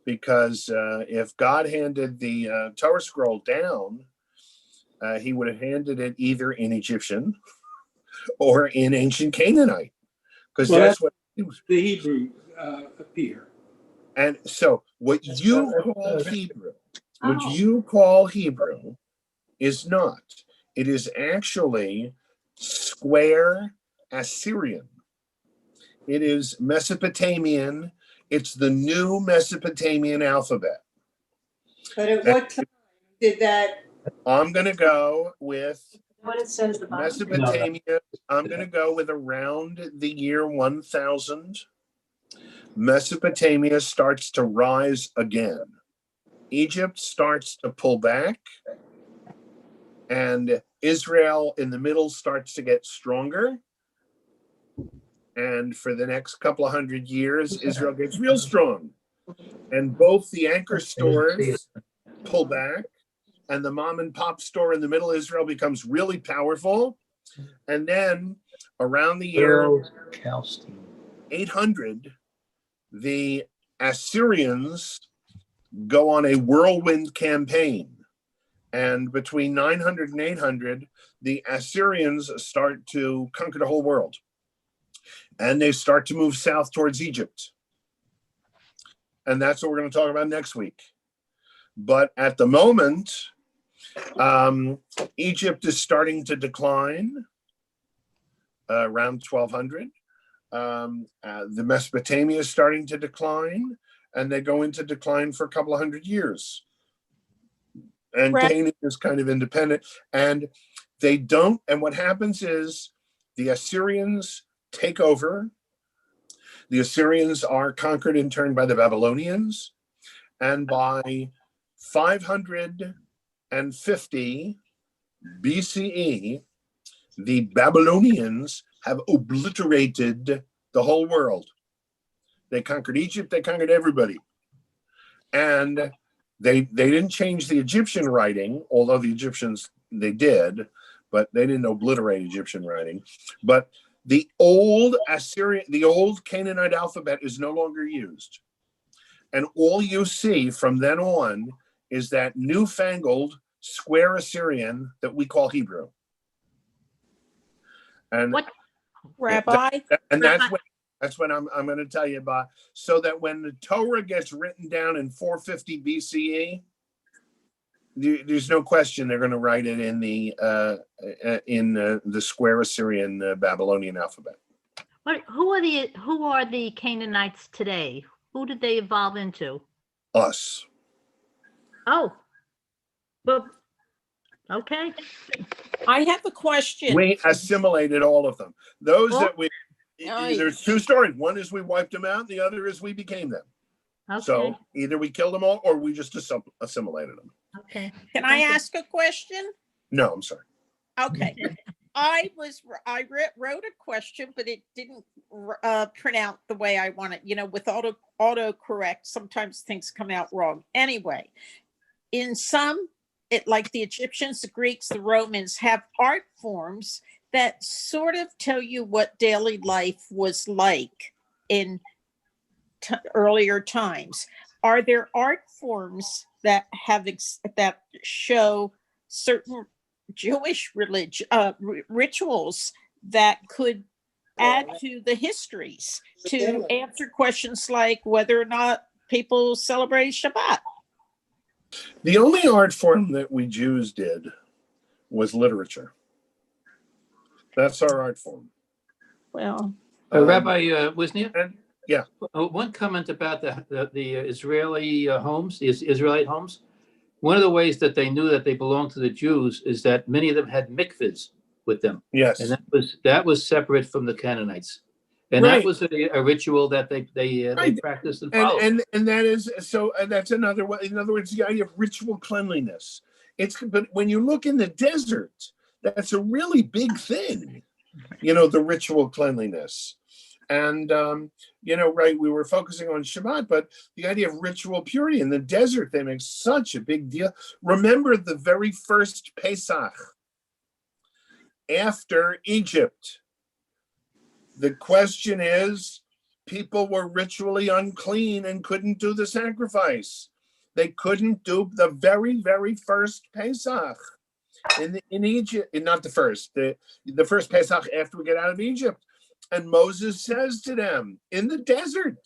Because if God handed the Torah scroll down, he would have handed it either in Egyptian or in ancient Canaanite. Because that's what the Hebrew appear. And so what you call Hebrew is not. It is actually square Assyrian. It is Mesopotamian. It's the new Mesopotamian alphabet. But at what time did that? I'm going to go with What it says about Mesopotamia. I'm going to go with around the year 1000. Mesopotamia starts to rise again. Egypt starts to pull back, and Israel in the middle starts to get stronger. And for the next couple of 100 years, Israel gets real strong. And both the anchor stores pull back, and the mom and pop store in the middle of Israel becomes really powerful. And then around the year 800, the Assyrians go on a whirlwind campaign. And between 900 and 800, the Assyrians start to conquer the whole world. And they start to move south towards Egypt. And that's what we're going to talk about next week. But at the moment, Egypt is starting to decline around 1200. The Mesopotamia is starting to decline, and they go into decline for a couple of 100 years. And Canaan is kind of independent. And they don't, and what happens is the Assyrians take over. The Assyrians are conquered in turn by the Babylonians. And by 550 BCE, the Babylonians have obliterated the whole world. They conquered Egypt, they conquered everybody. And they didn't change the Egyptian writing, although the Egyptians, they did, but they didn't obliterate Egyptian writing. But the old Assyrian, the old Canaanite alphabet is no longer used. And all you see from then on is that newfangled square Assyrian that we call Hebrew. And what, Rabbi? That's what I'm going to tell you about. So that when the Torah gets written down in 450 BCE, there's no question they're going to write it in the square Assyrian Babylonian alphabet. Who are the Canaanites today? Who did they evolve into? Us. Oh, but okay. I have a question. We assimilated all of them. Those that we. There's two stories. One is we wiped them out. The other is we became them. Okay. So either we killed them all or we just assimilated them. Okay. Can I ask a question? No, I'm sorry. Okay. I wrote a question, but it didn't print out the way I want it. You know, with autocorrect, sometimes things come out wrong. Anyway, in some, like the Egyptians, the Greeks, the Romans have art forms that sort of tell you what daily life was like in earlier times. Are there art forms that that show certain Jewish rituals that could add to the histories to answer questions like whether or not people celebrate Shabbat? The only art form that we Jews did was literature. That's our art form. Well, Rabbi Wisnia? Yeah. One comment about the Israeli homes, the Israelite homes. One of the ways that they knew that they belonged to the Jews is that many of them had mikvahs with them. Yes. And that was separate from the Canaanites. And Right. that was a ritual that they practiced and followed. And that is so. That's another way. In other words, the idea of ritual cleanliness. But when you look in the desert, that's a really big thing. You know, the ritual cleanliness. And, you know, right, we were focusing on Shabbat, but the idea of ritual purity in the desert, they make such a big deal. Remember the very first Pesach after Egypt. The question is, people were ritually unclean and couldn't do the sacrifice. They couldn't do the very, very first Pesach in Egypt. Not the first Pesach after we get out of Egypt. And Moses says to them in the desert,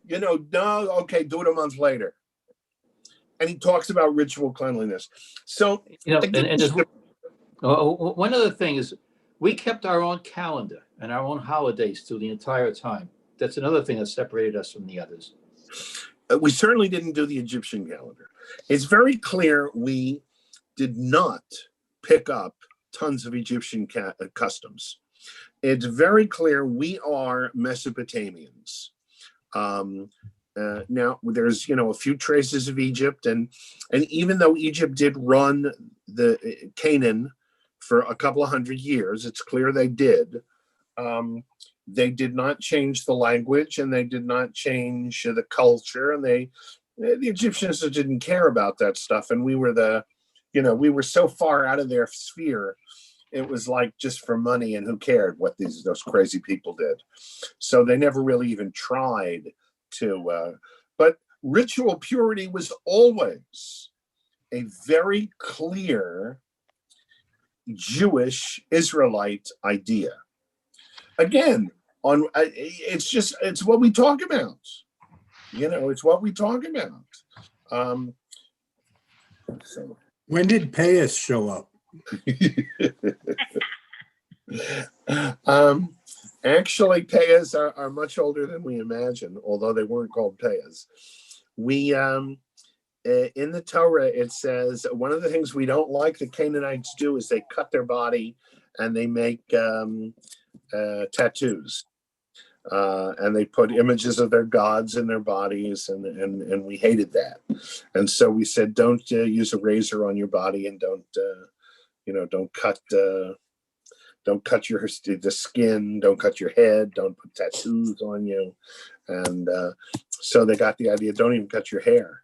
you know, no, okay, do it a month later. And he talks about ritual cleanliness. So, you know, one other thing is we kept our own calendar and our own holidays through the entire time. That's another thing that separated us from the others. We certainly didn't do the Egyptian calendar. It's very clear we did not pick up tons of Egyptian customs. It's very clear we are Mesopotamians. Now, there's, you know, a few traces of Egypt, and even though Egypt did run the Canaan for a couple of hundred years, it's clear they did. They did not change the language, and they did not change the culture, and the Egyptians didn't care about that stuff, and we were we were so far out of their sphere. It was like just for money, and who cared what those crazy people did. So they never really even tried to, but ritual purity was always a very clear Jewish Israelite idea. Again, it's what we talk about. You know, it's what we talk about. So when did Payas show up? Actually, Payas are much older than we imagine, although they weren't called Payas. We in the Torah, it says one of the things we don't like the Canaanites do is they cut their body and they make tattoos. And they put images of their gods in their bodies, and we hated that. And so we said, don't use a razor on your body, and don't cut the skin, don't cut your head, don't put tattoos on you. And so they got the idea, don't even cut your hair.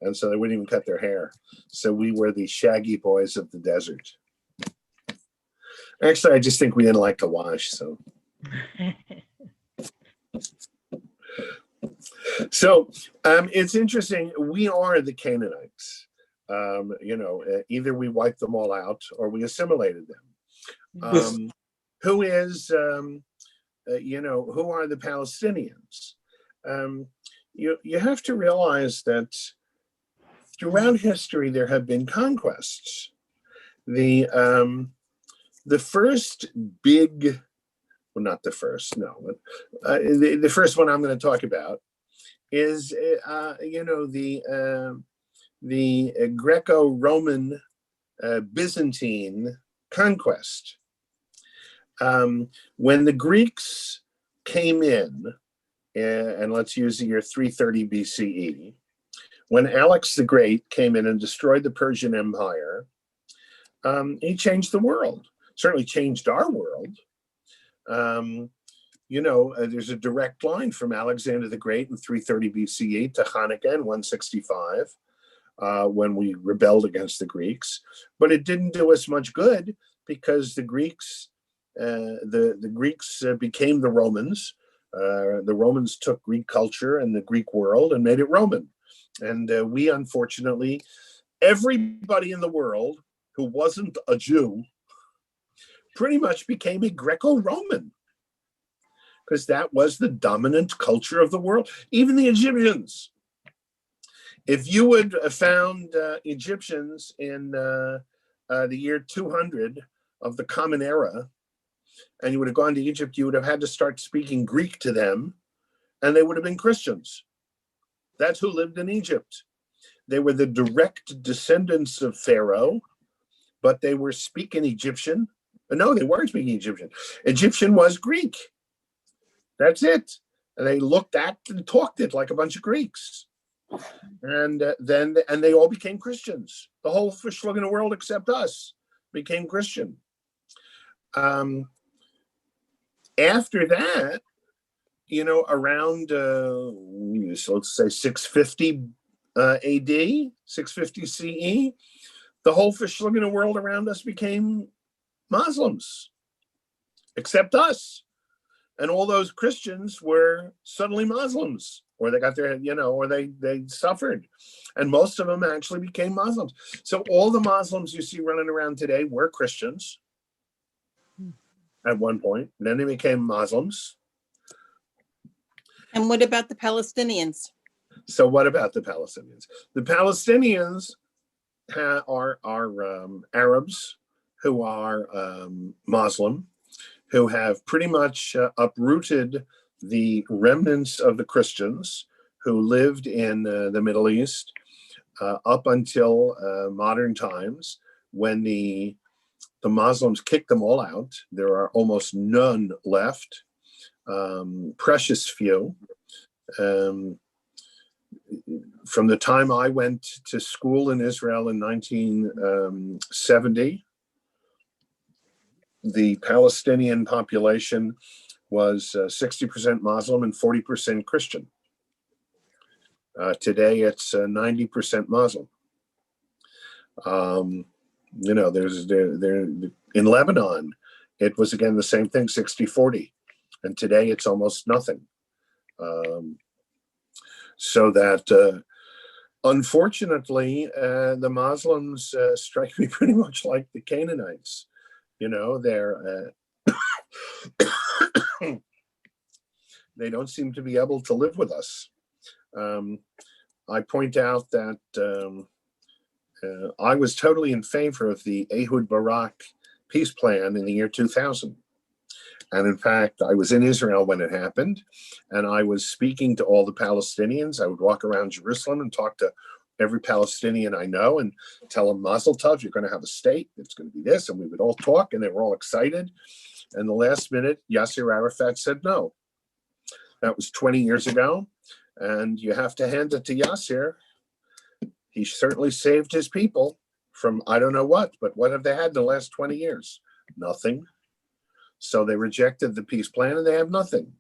And so they wouldn't even cut their hair. So we were the shaggy boys of the desert. Actually, I just think we didn't like to wash, so. So it's interesting. We are the Canaanites. Either we wiped them all out or we assimilated them. Who is, who are the Palestinians? You have to realize that throughout history there have been conquests. The first big. Well, not the first, no. But, the first one I'm going to talk about is, the Greco-Roman Byzantine conquest. When the Greeks came in, and let's use the year 330 BCE, when Alex the Great came in and destroyed the Persian Empire, he changed the world, certainly changed our world. There's a direct line from Alexander the Great in 330 BCE to Hanukkah in 165, when we rebelled against the Greeks. But it didn't do us much good because the Greeks, became the Romans. The Romans took Greek culture and the Greek world and made it Roman. And we, unfortunately, everybody in the world who wasn't a Jew pretty much became a Greco-Roman, because that was the dominant culture of the world. Even the Egyptians. If you would have found Egyptians in the year 200 of the Common Era, and you would have gone to Egypt, you would have had to start speaking Greek to them, and they would have been Christians. That's who lived in Egypt. They were the direct descendants of Pharaoh, but they were speaking Egyptian. No, they weren't speaking Egyptian. Egyptian was Greek. That's it. And they looked at and talked it like a bunch of Greeks. And then they all became Christians. The whole verschlungene world except us became Christian. After that, around, let's say 650 AD, 650 CE, the whole verschlungene world around us became Muslims, except us. And all those Christians were suddenly Muslims, or they got their, or they suffered. And most of them actually became Muslims. So all the Muslims you see running around today were Christians at one point. Then they became Muslims. And what about the Palestinians? So what about the Palestinians? The Palestinians are Arabs who are Muslim, who have pretty much uprooted the remnants of the Christians who lived in the Middle East up until modern times, when the Muslims kicked them all out. There are almost none left, precious few. From the time I went to school in Israel in 1970, the Palestinian population was 60% Muslim and 40% Christian. Today it's 90% Muslim. There's in Lebanon, it was again the same thing, 60-40, and today it's almost nothing. So that unfortunately, the Muslims strike me pretty much like the Canaanites. They're they don't seem to be able to live with us. I point out that I was totally in favor of the Ehud Barak peace plan in the year 2000. And in fact, I was in Israel when it happened, and I was speaking to all the Palestinians. I would walk around Jerusalem and talk to every Palestinian I know and tell them, Mazel Tov, you're going to have a state. It's going to be this. And we would all talk, and they were all excited. And the last minute, Yasser Arafat said no. That was 20 years ago. And you have to hand it to Yasser. He certainly saved his people from I don't know what, but what have they had in the last 20 years? Nothing. So they rejected the peace plan, and they have nothing.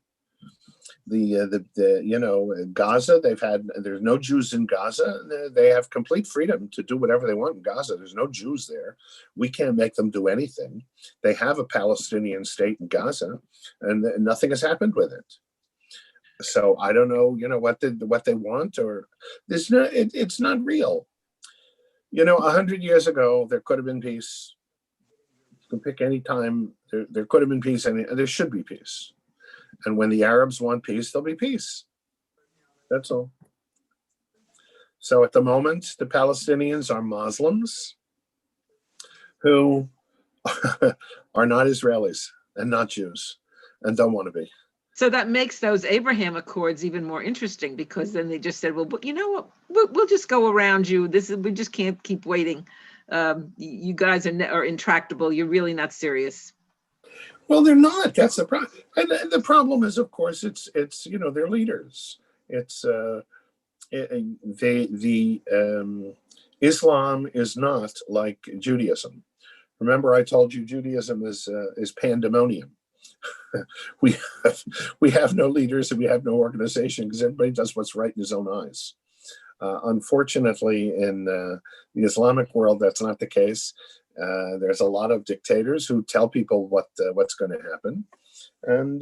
Gaza, there's no Jews in Gaza. They have complete freedom to do whatever they want in Gaza. There's no Jews there. We can't make them do anything. They have a Palestinian state in Gaza, and nothing has happened with it. So I don't know, what they want, or it's not real. 100 years ago, there could have been peace. You can pick any time. There could have been peace, and there should be peace. And when the Arabs want peace, there'll be peace. That's all. So at the moment, the Palestinians are Muslims who are not Israelis and not Jews and don't want to be. So that makes those Abraham Accords even more interesting, because then they just said, well, you know what, we'll just go around you. We just can't keep waiting. You guys are intractable. You're really not serious. Well, they're not. That's the problem. And the problem is, of course, it's their leaders. It's Islam is not like Judaism. Remember, I told you Judaism is pandemonium. we have no leaders and we have no organization because everybody does what's right in his own eyes. Unfortunately, in the Islamic world, that's not the case. There's a lot of dictators who tell people what's going to happen, and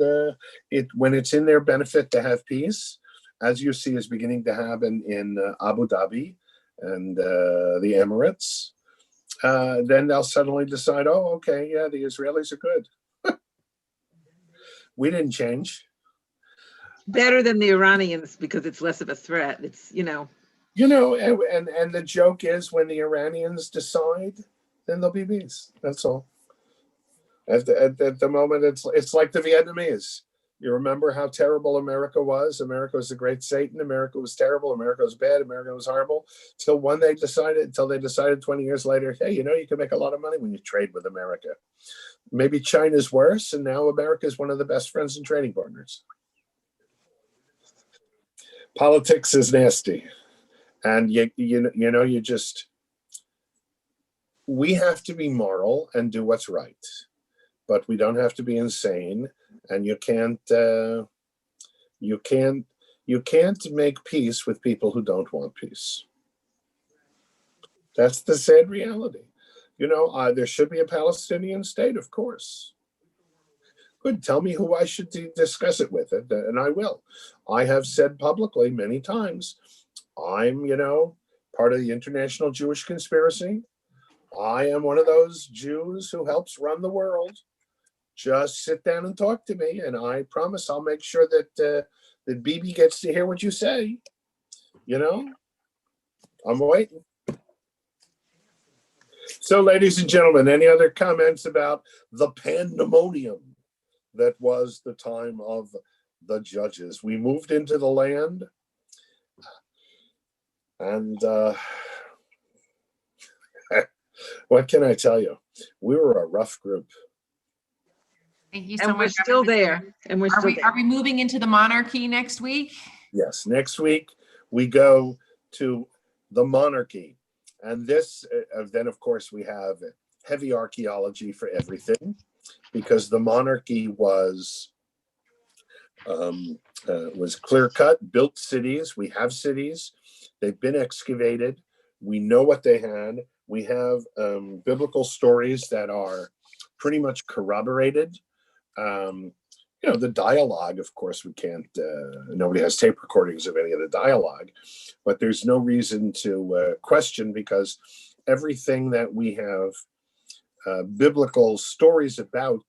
when it's in their benefit to have peace, as you see is beginning to happen in Abu Dhabi and the Emirates, then they'll suddenly decide, oh, okay, yeah, the Israelis are good. We didn't change. Better than the Iranians because it's less of a threat. It's, and the joke is when the Iranians decide, then there'll be peace. That's all. At the moment, it's like the Vietnamese. You remember how terrible America was? America was the great Satan. America was terrible. America was bad. America was horrible. Until they decided 20 years later, hey, you can make a lot of money when you trade with America. Maybe China's worse, and now America is one of the best friends and trading partners. Politics is nasty, and we have to be moral and do what's right, but we don't have to be insane. And you can't make peace with people who don't want peace. That's the sad reality. There should be a Palestinian state, of course. Good. Tell me who I should discuss it with, and I will. I have said publicly many times, I'm, part of the international Jewish conspiracy. I am one of those Jews who helps run the world. Just sit down and talk to me, and I promise I'll make sure that Bibi gets to hear what you say. I'm waiting. So, ladies and gentlemen, any other comments about the pandemonium that was the time of the judges? We moved into the land, and what can I tell you? We were a rough group. Thank you so much. We're still there. And we're still there. Are we moving into the monarchy next week? Yes, next week we go to the monarchy. And this, then of course we have heavy archaeology for everything, because the monarchy was clear cut, built cities. We have cities. They've been excavated. We know what they had. We have biblical stories that are pretty much corroborated. The dialogue, of course, we can't, nobody has tape recordings of any of the dialogue, but there's no reason to question, because everything that we have biblical stories about,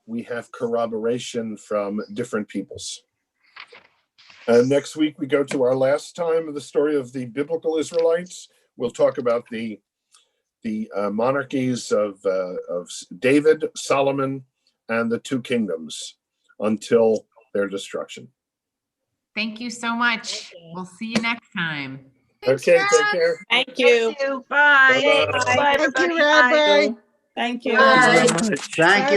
we have corroboration from different peoples. Next week, we go to our last time of the story of the biblical Israelites. We'll talk about the monarchies of David, Solomon, and the two kingdoms until their destruction. Thank you so much. We'll see you next time. Okay, take care. Thank you. Bye. Bye-bye. Thank you, Rabbi. Thank you. Thank you.